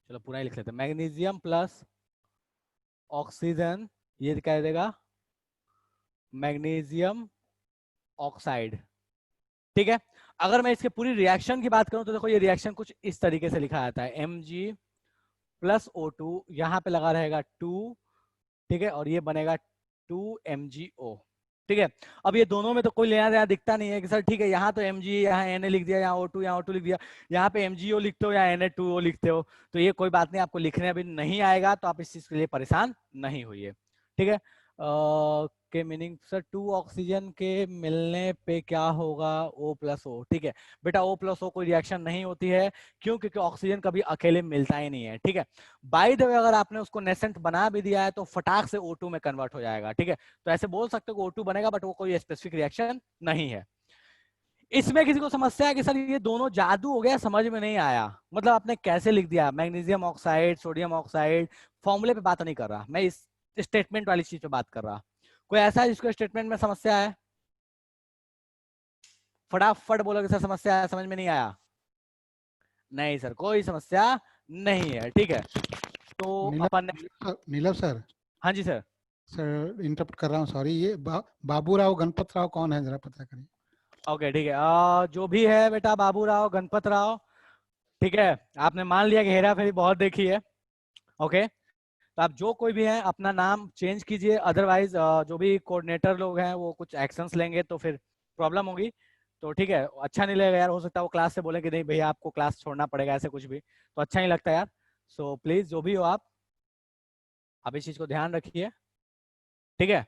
चलो पूरा ही लिख लेते हैं, मैग्नीशियम प्लस ऑक्सीजन, ये कह देगा मैग्नीशियम ऑक्साइड, ठीक है। अगर मैं इसके पूरी रिएक्शन की बात करूं तो देखो ये रिएक्शन कुछ इस तरीके से लिखा जाता है, Mg प्लस O2, यहाँ पे लगा रहेगा 2, ठीक है, और ये बनेगा 2MgO, ठीक है। अब ये दोनों में तो कोई लेना देना दिखता नहीं है कि सर ठीक है यहाँ तो Mg, यहाँ Na लिख दिया, यहाँ O2 लिख दिया, यहाँ पे MgO लिखते हो या Na2O लिखते हो, तो ये कोई बात नहीं, आपको लिखने अभी नहीं आएगा, तो आप इस चीज के लिए परेशान नहीं होइए, ठीक है। के मीनिंग सर 2 ऑक्सीजन के मिलने पे क्या होगा, O+O। ठीक है बेटा, O+O कोई रिएक्शन नहीं होती है, क्यों? क्योंकि ऑक्सीजन कभी अकेले मिलता ही नहीं है। ठीक है, बाय द वे अगर आपने उसको नेसेंट बना भी दिया है तो फटाक से O2 में कन्वर्ट हो जाएगा। ठीक है, तो ऐसे बोल सकते हो कि O2 बनेगा, बट वो कोई स्पेसिफिक रिएक्शन नहीं है। इसमें किसी को समस्या है कि सर ये दोनों जादू हो गया, समझ में नहीं आया, मतलब आपने कैसे लिख दिया मैग्नीशियम ऑक्साइड सोडियम ऑक्साइड, फॉर्मूले पे बात नहीं कर रहा मैं, इस स्टेटमेंट वाली चीज पे बात कर रहा। कोई ऐसा है जिसको स्टेटमेंट में समस्या है? फटाफट बोलोगे सर समस्या है, समझ में नहीं आया। नहीं सर, कोई समस्या नहीं है। ठीक है, तो अपन नीलव सर। हाँ जी सर। सर इंटरप्ट कर रहा हूँ, सॉरी। ये बाबू राव गणपत राव कौन है, जरा पता करिए। ओके ठीक है, जो भी है बेटा बाबू राव गणपत राव, ठीक है, आपने मान लिया कि हेरा फेरी बहुत देखी है। ओके, तो आप जो कोई भी है अपना नाम चेंज कीजिए, अदरवाइज जो भी कोऑर्डिनेटर लोग हैं वो कुछ एक्शंस लेंगे तो फिर प्रॉब्लम होगी। तो ठीक है, अच्छा नहीं लगेगा यार, हो सकता है वो क्लास से बोले कि नहीं भैया आपको क्लास छोड़ना पड़ेगा, ऐसे कुछ भी तो अच्छा नहीं लगता यार। सो प्लीज जो भी हो आप इस चीज को ध्यान रखिए। ठीक है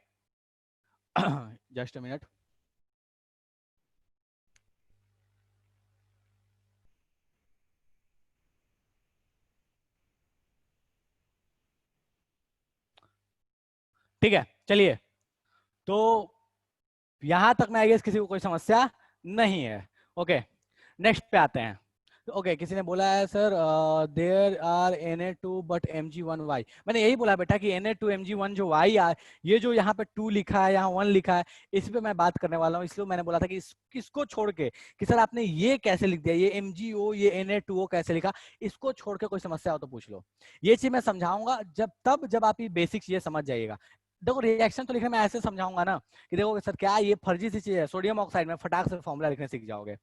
जस्ट अ मिनट। ठीक है चलिए, तो यहां तक मैं आई गेस किसी को कोई समस्या नहीं है। ओके, नेक्स्ट पे आते हैं। ओके, किसी ने बोला है sir there are Na2 but Mg1y। मैंने यही बोला बेटा कि Na2 Mg1 जो y ये जो यहाँ पे 2 लिखा है, यहाँ 1 लिखा है, इस पे मैं बात करने वाला हूँ। इसलिए मैंने बोला था कि इसको छोड़ के कि सर आपने ये कैसे लिख दिया, ये MgO ये Na2O कैसे लिखा, इसको छोड़ के कोई समस्या हो तो पूछ लो। ये चीज मैं समझाऊंगा जब आप ये बेसिक चीजें समझ जाइएगा। देखो रिएक्शन तो लिखने में ऐसे समझाऊंगा ना कि देखो सर क्या ये फर्जी सी चीज है, सोडियम ऑक्साइड में फटाक से फॉर्मूला लिखने सीख जाओगे।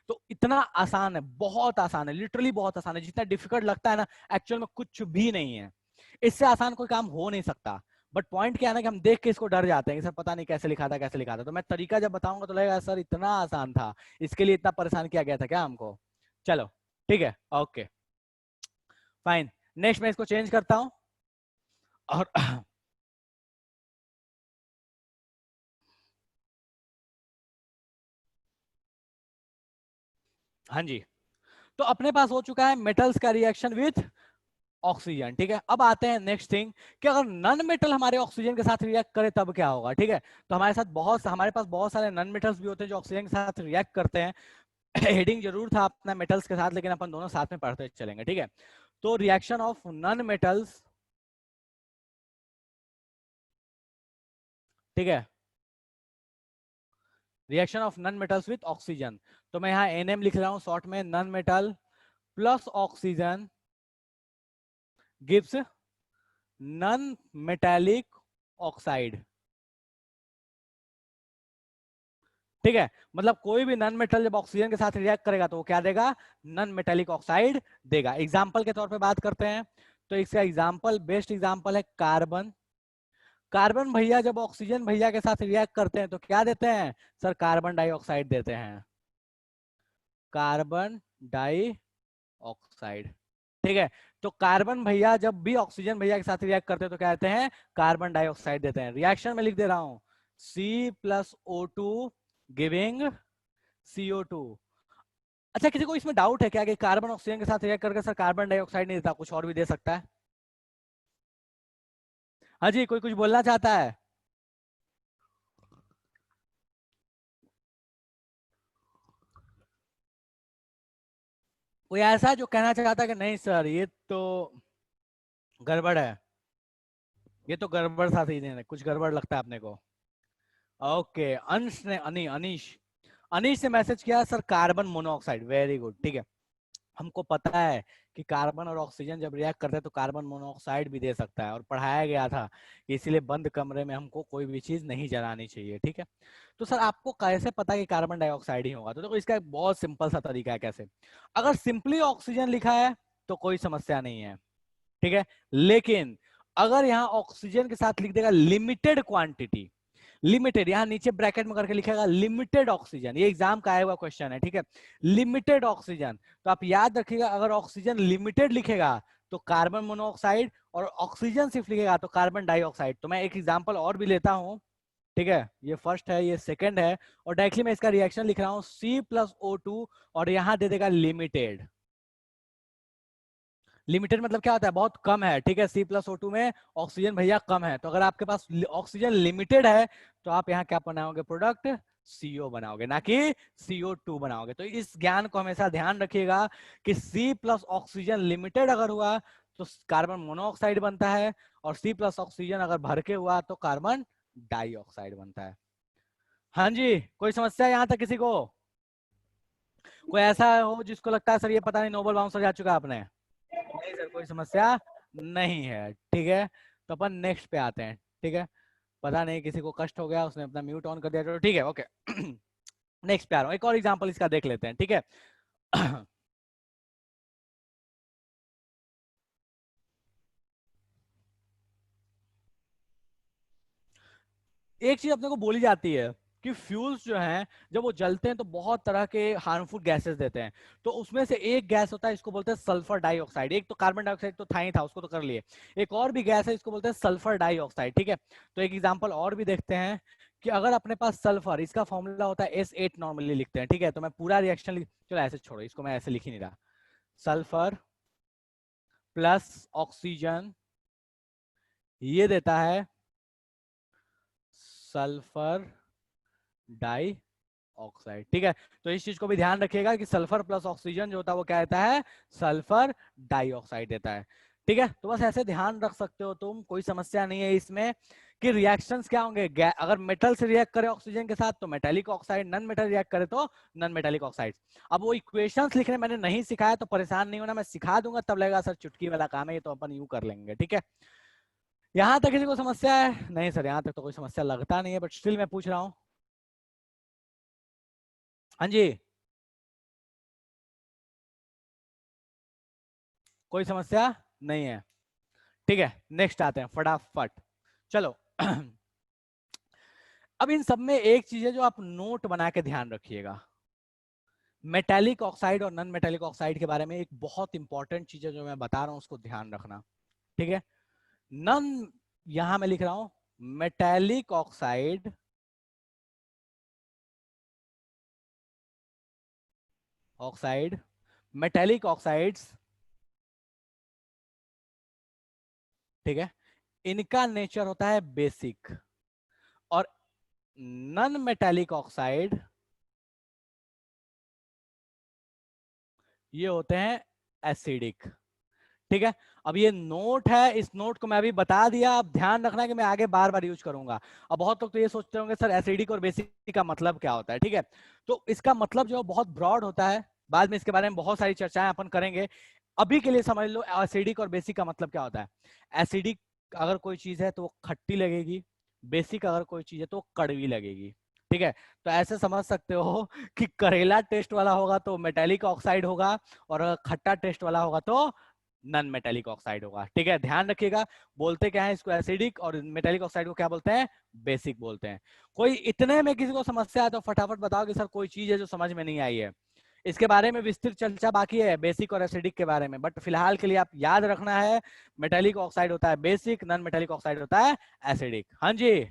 तो इतना आसान है, बहुत आसान है, लिटरली बहुत आसान है। जितना डिफिकल्ट लगता है ना, एक्चुअल में कुछ भी नहीं है। इससे आसान कोई काम हो नहीं सकता। बट पॉइंट क्या है ना कि हम देख के इसको डर जाते हैं कि सर पता नहीं कैसे लिखा था कैसे लिखा था। तो मैं तरीका जब बताऊंगा तो लगेगा सर इतना आसान था, इसके लिए इतना परेशान किया गया था क्या हमको। चलो ठीक है, ओके फाइन। नेक्स्ट मैं इसको चेंज करता हूं और हाँ जी, तो अपने पास हो चुका है मेटल्स का रिएक्शन विथ ऑक्सीजन। ठीक है, अब आते हैं नेक्स्ट थिंग कि अगर नॉन मेटल हमारे ऑक्सीजन के साथ रिएक्ट करे तब क्या होगा। ठीक है, तो हमारे पास बहुत सारे नॉन मेटल्स भी होते हैं जो ऑक्सीजन के साथ रिएक्ट करते हैं। हेडिंग जरूर था अपना मेटल्स के साथ, लेकिन अपन दोनों साथ में पढ़ते चलेंगे। ठीक है, तो रिएक्शन ऑफ नॉन मेटल्स, ठीक है, reaction of non metals with oxygen. तो मैं यहाँ NM लिख रहा हूं शॉर्ट में, non metal plus oxygen gives non metallic oxide. ठीक है, मतलब कोई भी नॉन मेटल जब ऑक्सीजन के साथ रिएक्ट करेगा तो वो क्या देगा, नॉन मेटालिक ऑक्साइड देगा। एग्जांपल के तौर पे बात करते हैं, तो इसका एग्जांपल, बेस्ट एग्जांपल है कार्बन। कार्बन भैया जब ऑक्सीजन भैया के साथ रिएक्ट करते हैं तो क्या देते हैं सर, कार्बन डाइऑक्साइड देते हैं, कार्बन डाइऑक्साइड। ठीक है, तो कार्बन भैया जब भी ऑक्सीजन भैया के साथ रिएक्ट करते हैं तो क्या देते हैं, कार्बन डाइऑक्साइड देते हैं। रिएक्शन में लिख दे रहा हूं C+O2 गिविंग CO2। अच्छा, किसी को इसमें डाउट है क्या कि कार्बन ऑक्सीजन के साथ रिएक्ट करके सर कार्बन डाइऑक्साइड नहीं देता, कुछ और भी दे सकता है? हाँ जी, कोई कुछ बोलना चाहता है? कोई ऐसा जो कहना चाहता है कि नहीं सर ये तो गड़बड़ है, ये तो गड़बड़ सा ही नहीं, कुछ गड़बड़ लगता है अपने को? ओके, अंश ने अनीश अनीश ने मैसेज किया sir carbon monoxide, very good. ठीक है, हमको पता है कि कार्बन और ऑक्सीजन जब रिएक्ट करते हैं तो कार्बन मोनोऑक्साइड भी दे सकता है, और पढ़ाया गया था कि इसीलिए बंद कमरे में हमको कोई भी चीज नहीं जलानी चाहिए। ठीक है, तो सर आपको कैसे पता कि कार्बन डाइऑक्साइड ही होगा? तो देखो इसका एक बहुत सिंपल सा तरीका है कैसे। अगर सिंपली ऑक्सीजन लिखा है तो कोई समस्या नहीं है, ठीक है, लेकिन अगर यहाँ ऑक्सीजन के साथ लिख देगा लिमिटेड क्वांटिटी, लिमिटेड यहाँ नीचे ब्रैकेट में करके लिखेगा लिमिटेड ऑक्सीजन, ये एग्जाम का आया हुआ क्वेश्चन है। ठीक है, लिमिटेड ऑक्सीजन, तो आप याद रखिएगा अगर ऑक्सीजन लिमिटेड लिखेगा तो कार्बन मोनोऑक्साइड, और ऑक्सीजन सिर्फ लिखेगा तो कार्बन डाइऑक्साइड। तो मैं एक एग्जांपल और भी लेता हूं, ठीक है, ये फर्स्ट है, ये सेकंड है, और डायरेक्टली मैं इसका रिएक्शन लिख रहा हूं C+O2, और यहां दे देगा लिमिटेड। लिमिटेड मतलब क्या होता है, बहुत कम है, ठीक है। C+O2 में ऑक्सीजन भैया कम है, तो अगर आपके पास ऑक्सीजन लिमिटेड है तो आप यहाँ क्या बनाओगे, प्रोडक्ट CO बनाओगे, ना कि CO2 बनाओगे। तो इस ज्ञान को हमेशा ध्यान रखिएगा कि C प्लस ऑक्सीजन लिमिटेड अगर हुआ तो कार्बन मोनोऑक्साइड बनता है, और C प्लस ऑक्सीजन अगर भर के हुआ तो कार्बन डाइऑक्साइड बनता है। हाँ जी, कोई समस्या यहाँ तक किसी को? कोई ऐसा हो जिसको लगता है सर ये पता नहीं नोबल बाउंसर जा चुका है आपने? नहीं सर, कोई समस्या नहीं है, ठीक है। तो अपन नेक्स्ट पे आते हैं, ठीक है। पता नहीं किसी को कष्ट हो गया, उसने अपना म्यूट ऑन कर दिया, तो ठीक है, ओके। नेक्स्ट पे आ रहा हूँ, एक और एग्जांपल इसका देख लेते हैं, ठीक है। एक चीज अपने को बोली जाती है कि फ्यूल्स जो हैं जब वो जलते हैं तो बहुत तरह के हार्मफुल गैसेस देते हैं। तो उसमें से एक गैस होता है, इसको बोलते हैं सल्फर डाइऑक्साइड। एक तो कार्बन डाइऑक्साइड तो था ही था, उसको तो कर लिए। एक और भी गैस है, इसको बोलते हैं सल्फर डाइऑक्साइड, ठीक है। तो एक एग्जांपल और भी देखते हैं कि अगर अपने पास सल्फर, इसका फॉर्मूला होता है S8 नॉर्मली लिखते हैं, ठीक है। तो मैं पूरा रिएक्शन चलो ऐसे छोड़ो, इसको मैं ऐसे लिख ही नहीं रहा। सल्फर प्लस ऑक्सीजन ये देता है सल्फर डाई ऑक्साइड, ठीक है। तो इस चीज को भी ध्यान रखिएगा कि सल्फर प्लस ऑक्सीजन जो होता है वो क्या देता है, सल्फर डाइऑक्साइड देता है, ठीक है। तो बस ऐसे ध्यान रख सकते हो तुम, कोई समस्या नहीं है इसमें कि रिएक्शंस क्या होंगे। अगर मेटल से रिएक्ट करे ऑक्सीजन के साथ तो metallic oxide, non metal react करे तो नॉन मेटालिक ऑक्साइड। अब वो इक्वेशंस लिखने मैंने नहीं सिखाया तो परेशान नहीं होना, मैं सिखा दूंगा, तब लगेगा सर चुटकी वाला काम है ये, तो अपन यूं कर लेंगे, ठीक है। यहां तक किसी को समस्या है? नहीं सर, यहां तक तो कोई समस्या लगता नहीं है, बट स्टिल मैं पूछ रहा हूँ। हाँ जी, कोई समस्या नहीं है, ठीक है। नेक्स्ट आते हैं फटाफट, चलो। अब इन सब में एक चीज है जो आप नोट बना के ध्यान रखिएगा। मेटालिक ऑक्साइड और नॉन मेटालिक ऑक्साइड के बारे में एक बहुत इंपॉर्टेंट चीज है जो मैं बता रहा हूं, उसको ध्यान रखना, ठीक है। नॉन, यहां मैं लिख रहा हूं मेटालिक ऑक्साइड मेटालिक ऑक्साइड्स, ठीक है, इनका नेचर होता है बेसिक, और नॉन मेटालिक ऑक्साइड ये होते हैं एसिडिक, ठीक है। अब ये नोट है, इस नोट को मैं अभी बता दिया, अब ध्यान रखना कि मैं आगे बार बार यूज करूंगा। अब बहुत लोग तो ये सोचते होंगे सर एसिडिक और बेसिक का मतलब क्या होता है, ठीक है। तो इसका मतलब जो बहुत ब्रॉड होता है, बाद में इसके बारे में बहुत सारी चर्चाएं अपन करेंगे। अभी के लिए समझ लो एसिडिक और बेसिक का मतलब क्या होता है। एसिडिक अगर कोई चीज है तो वो खट्टी लगेगी, बेसिक अगर कोई चीज है तो कड़वी लगेगी, ठीक है। तो ऐसे समझ सकते हो कि करेला टेस्ट वाला होगा तो मेटालिक ऑक्साइड होगा, और खट्टा टेस्ट वाला होगा तो नॉन मेटालिक ऑक्साइड होगा, ठीक है। ध्यान रखिएगा, बोलते क्या है इसको एसिडिक, और मेटालिक ऑक्साइड को क्या बोलते हैं, बेसिक बोलते हैं। कोई इतने में किसी को समस्या है तो फटाफट बताओ कि सर कोई चीज है जो समझ में नहीं आई है। इसके बारे में विस्तृत चर्चा बाकी है बेसिक और एसिडिक के बारे में, बट फिलहाल के लिए आप याद रखना है मेटालिक ऑक्साइड होता है बेसिक, नॉन मेटालिक ऑक्साइड होता है एसिडिक। हाँ जी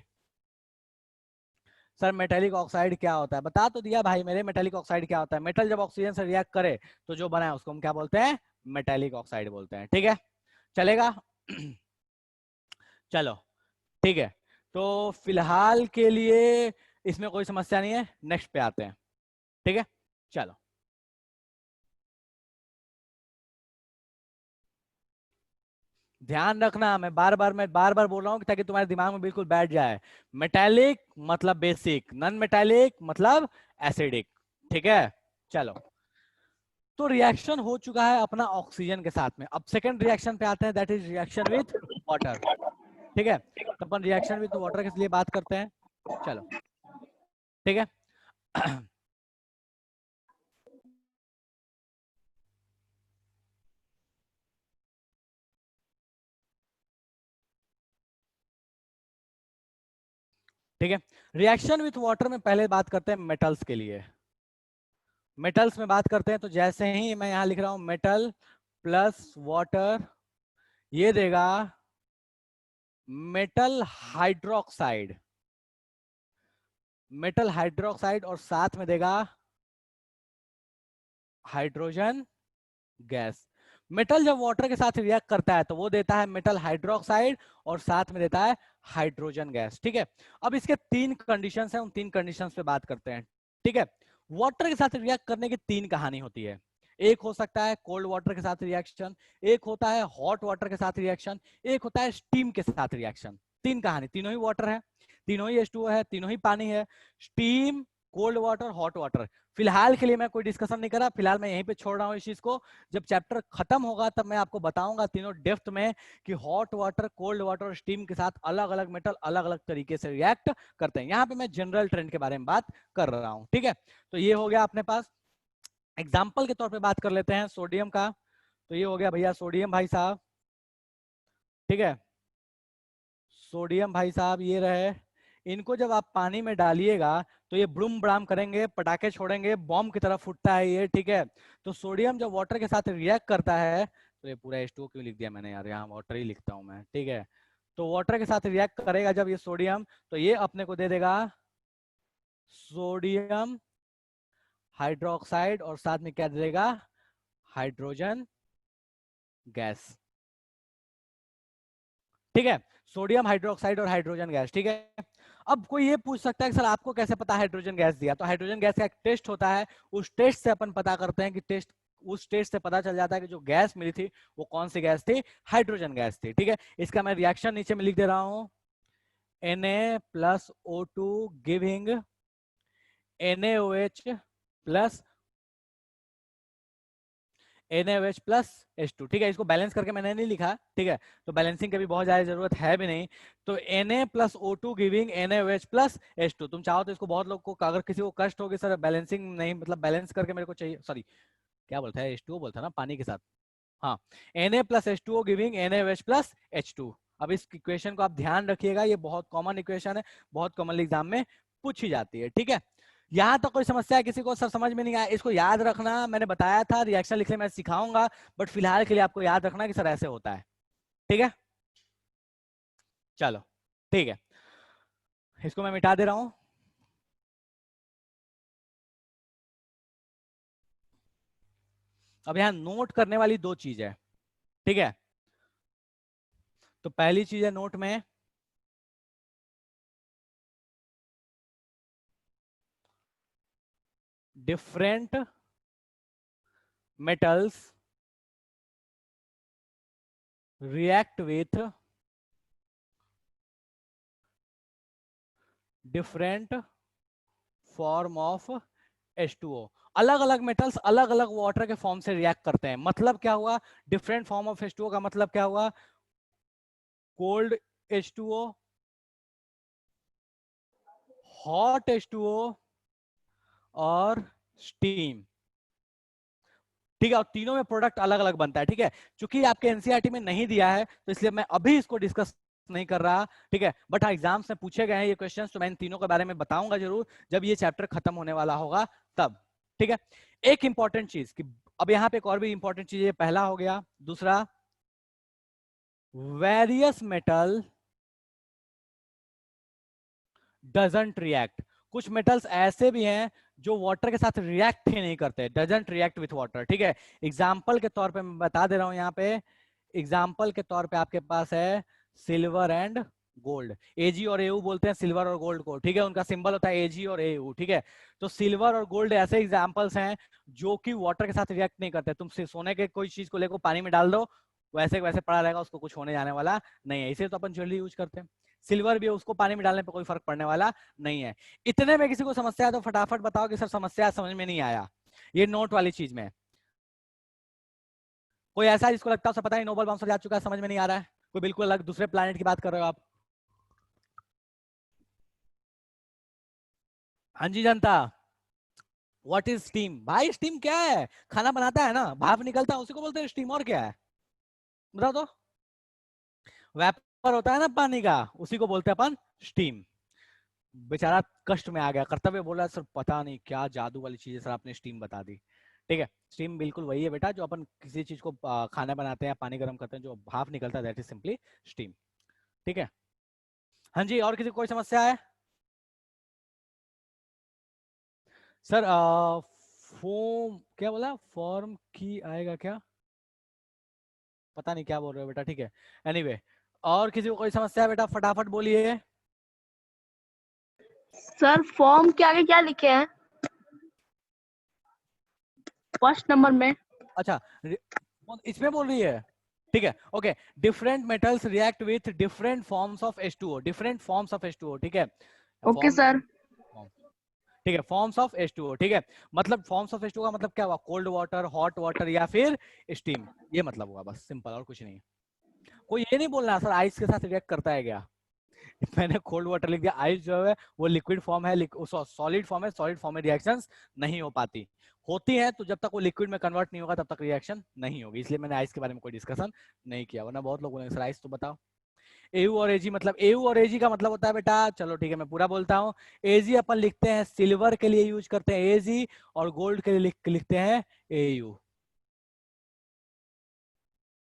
सर, मेटालिक ऑक्साइड क्या होता है बता तो दिया भाई मेरे। मेटालिक ऑक्साइड क्या होता है, मेटल जब ऑक्सीजन से रिएक्ट करे तो जो बना है उसको हम क्या बोलते हैं, मेटालिक ऑक्साइड बोलते हैं, ठीक है। चलेगा? चलो ठीक है, तो फिलहाल के लिए इसमें कोई समस्या नहीं है, नेक्स्ट पे आते हैं, ठीक है। चलो, ध्यान रखना, मैं बार बार बोल रहा हूँ ताकि तुम्हारे दिमाग में बिल्कुल बैठ जाए। मेटालिक मतलब बेसिक, नॉन मेटालिक मतलब एसिडिक, ठीक है। चलो, तो रिएक्शन हो चुका है अपना ऑक्सीजन के साथ में, अब सेकंड रिएक्शन पे आते हैं, that is reaction with water, ठीक है। तो अपन रिएक्शन विथ वाटर के लिए बात करते हैं, चलो ठीक है। ठीक है, रिएक्शन विथ वाटर में पहले बात करते हैं मेटल्स के लिए। मेटल्स में बात करते हैं तो जैसे ही मैं यहां लिख रहा हूं मेटल प्लस वाटर, ये देगा मेटल हाइड्रोक्साइड, मेटल हाइड्रोक्साइड और साथ में देगा हाइड्रोजन गैस। मेटल जब वाटर के साथ रिएक्ट करता है तो वो देता है मेटल हाइड्रोक्साइड और साथ में देता है हाइड्रोजन गैस। ठीक है, अब इसके तीन कंडीशंस हैं, उन तीन कंडीशंस पे बात करते हैं। ठीक है, वाटर के साथ रिएक्ट करने की तीन कहानी होती है। एक हो सकता है कोल्ड वाटर के साथ रिएक्शन, एक होता है हॉट वाटर के साथ रिएक्शन, एक होता है स्टीम के साथ रिएक्शन। तीन कहानी, तीनों ही वाटर है, तीनों ही H2O है, तीनों ही पानी है। Steam, cold water, hot water. फिलहाल के लिए मैं कोई डिस्कशन नहीं कर रहा, फिलहाल मैं यहीं पे छोड़ रहा हूँ इस चीज को। जब चैप्टर खत्म होगा तब मैं आपको बताऊंगा तीनों डेप्थ में कि हॉट वाटर, कोल्ड वाटर और स्टीम के साथ अलग अलग मेटल अलग अलग तरीके से रिएक्ट करते हैं। यहाँ पे मैं जनरल ट्रेंड के बारे में बात कर रहा हूँ। ठीक है, तो ये हो गया अपने पास। एग्जाम्पल के तौर पे बात कर लेते हैं सोडियम का। तो ये हो गया भैया सोडियम भाई साहब। ठीक है, सोडियम भाई साहब ये रहे। इनको जब आप पानी में डालिएगा तो ये ब्रूम ब्राम करेंगे, पटाखे छोड़ेंगे, बॉम्ब की तरह फूटता है ये। ठीक है, तो सोडियम जब वाटर के साथ रिएक्ट करता है, तो ये पूरा H2O क्यों लिख दिया मैंने यार, यहाँ वाटर ही लिखता हूँ मैं। ठीक है, तो वाटर के साथ रिएक्ट करेगा जब ये सोडियम, तो ये अपने को दे देगा सोडियम हाइड्रोक्साइड और साथ में क्या दे देगा, हाइड्रोजन गैस। ठीक है, सोडियम हाइड्रोक्साइड और हाइड्रोजन गैस। ठीक है, अब कोई ये पूछ सकता है कि सर आपको कैसे पता हाइड्रोजन गैस दिया? तो हाइड्रोजन गैस का एक टेस्ट होता है, उस टेस्ट से अपन पता करते हैं कि उस टेस्ट से पता चल जाता है कि जो गैस मिली थी वो कौन सी गैस थी, हाइड्रोजन गैस थी। ठीक है, इसका मैं रिएक्शन नीचे में लिख दे रहा हूं, Na+O2 giving NaOH plus NaOH plus H2। ठीक है, इसको बैलेंस करके मैंने नहीं लिखा। ठीक है, तो बैलेंसिंग की भी बहुत ज्यादा जरूरत है भी नहीं। तो Na+O2 giving NaOH plus H2। तुम चाहो तो इसको, बहुत लोग को अगर किसी को कष्ट होगी सर बैलेंसिंग नहीं, मतलब बैलेंस करके मेरे को चाहिए, सॉरी क्या बोलता है, H2O बोलता है ना पानी के साथ। हाँ, Na+H2O giving NaOH plus H2। अब इस इक्वेशन को आप ध्यान रखिएगा, ये बहुत कॉमन इक्वेशन है, बहुत कॉमनली एग्जाम में पूछी जाती है। ठीक है, यहाँ तक कोई समस्या है किसी को? सर समझ में नहीं आया, इसको याद रखना, मैंने बताया था रिएक्शन लिखने में सिखाऊंगा, बट फिलहाल के लिए आपको याद रखना कि सर ऐसे होता है। ठीक है, चलो ठीक है, इसको मैं मिटा दे रहा हूं। अब यहाँ नोट करने वाली दो चीज है। ठीक है, तो पहली चीज है नोट में, different metals react with different form of H2O। अलग अलग मेटल्स अलग अलग वाटर के फॉर्म से रिएक्ट करते हैं। मतलब क्या हुआ, डिफरेंट फॉर्म ऑफ H2O का मतलब क्या हुआ, कोल्ड H2O, हॉट H2O और स्टीम। ठीक है, और तीनों में प्रोडक्ट अलग अलग बनता है। ठीक है, चूंकि आपके एनसीईआरटी में नहीं दिया है तो इसलिए मैं अभी इसको डिस्कस नहीं कर रहा। ठीक है, बट हाँ एग्जाम्स में पूछे गए हैं ये क्वेश्चंस, तो मैं इन तीनों के बारे में बताऊंगा जरूर जब ये चैप्टर खत्म होने वाला होगा तब। ठीक है, एक इंपॉर्टेंट चीज कि अब यहाँ पे एक और भी इंपॉर्टेंट चीज है, पहला हो गया। दूसरा, वेरियस मेटल डजंट रिएक्ट। कुछ मेटल्स ऐसे भी हैं जो वाटर के साथ रिएक्ट ही नहीं करते, डजंट रिएक्ट विथ वाटर। ठीक है, एग्जाम्पल के तौर पे मैं बता दे रहा हूं यहाँ पे, एग्जाम्पल के तौर पे आपके पास है सिल्वर एंड गोल्ड। Ag और Au बोलते हैं सिल्वर और गोल्ड को। ठीक है, उनका सिंबल होता है Ag और Au। ठीक है, तो सिल्वर और गोल्ड ऐसे एग्जाम्पल्स हैं जो कि वाटर के साथ रिएक्ट नहीं करते। तुम सोने के कोई चीज को लेकर पानी में डाल दो, वैसे वैसे पड़ा रहेगा, उसको कुछ होने जाने वाला नहीं है। इसे तो अपन ज्वेलरी यूज करते हैं। सिल्वर भी है, उसको पानी में डालने पर कोई फर्क पड़ने वाला नहीं है। इतने में किसी को समस्या है तो फटाफट बताओ कि सर समस्या समझ में नहीं आया ये नोट वाली चीज में। कोई ऐसा जिसको लगता है उसे पता नहीं नोबल बाउंसर जा चुका है, समझ में नहीं आ रहा है? कोई बिल्कुल अलग दूसरे प्लैनेट की बात कर रहे हो आप? हाँ जी जनता, व्हाट इज स्टीम? भाई स्टीम क्या है? खाना बनाता है ना, भाप निकलता है, उसी को बोलते हैं स्टीम। और क्या है बताओ तो? वेपर होता है ना पानी का, उसी को बोलते हैं अपन स्टीम। बेचारा कष्ट में आ गया, कर्तव्य बोला सर पता नहीं क्या जादू वाली चीज है सर, आपने स्टीम बता दी। ठीक है, स्टीम बिल्कुल वही है बेटा, जो अपन किसी चीज को खाना बनाते हैं, पानी गर्म करते हैं, जो भाप निकलता है, दैट इज सिंपली स्टीम। ठीक है, हाँ जी, और किसी को कोई समस्या है? सर फॉर्म क्या बोला, फॉर्म की आएगा क्या, पता नहीं क्या बोल रहे हो बेटा, ठीक है। एनीवे और किसी को कोई समस्या है बेटा फटाफट बोलिए। सर फॉर्म के आगे क्या लिखे हैं फर्स्ट नंबर में? अच्छा इसमें बोल रही है, ठीक है okay. Different metals react with different forms of H2O, different forms of H2O, ठीक है। Okay sir. ठीक है, फॉर्म्स ऑफ H2O, ठीक है। मतलब फॉर्म्स ऑफ H2O का मतलब क्या हुआ, कोल्ड वाटर, हॉट वाटर या फिर स्टीम, ये मतलब हुआ, बस सिंपल, और कुछ नहीं। कोई ये नहीं बोलना सर आइस के साथ रिएक्ट करता है क्या मैंने कोल्ड वाटर लिख दिया, आइस जो है वो लिक्विड फॉर्म है, सॉलिड फॉर्म है, सॉलिड फॉर्म में रिएक्शंस नहीं हो पाती, होती है तो जब तक वो लिक्विड में कन्वर्ट नहीं होगा तब तक रिएक्शन नहीं होगी, इसलिए मैंने आइस के बारे में कोई डिस्कशन नहीं किया, वरना बहुत लोग बोलेंगे सर आइस तो बताओ। एयू और एजी, मतलब एयू और एजी का मतलब होता है बेटा, चलो ठीक है मैं पूरा बोलता हूँ। एजी अपन लिखते हैं सिल्वर के लिए यूज करते हैं एजी, और गोल्ड के लिए लिखते हैं एयू,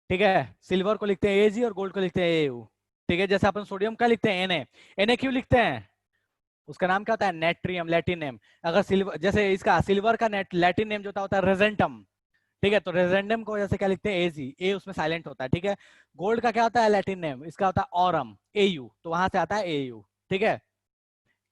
ठीक है। सिल्वर को लिखते हैं एजी और गोल्ड को लिखते हैं एयू, ठीक है। जैसे अपन सोडियम का लिखते हैं Na क्यों लिखते हैं, उसका नाम क्या होता है नेट्रियम, लैटिन नेम। अगर सिल्वर, जैसे इसका सिल्वर का लैटिन नेम जो होता है रेजेंटम, ठीक है, तो रेजेंडम को वजह से क्या लिखते हैं एजी, ए उसमें साइलेंट होता है, ठीक है। गोल्ड का क्या होता है लैटिन नेम, इसका होता है ऑरम, एयू, तो वहां से आता है एयू, ठीक है।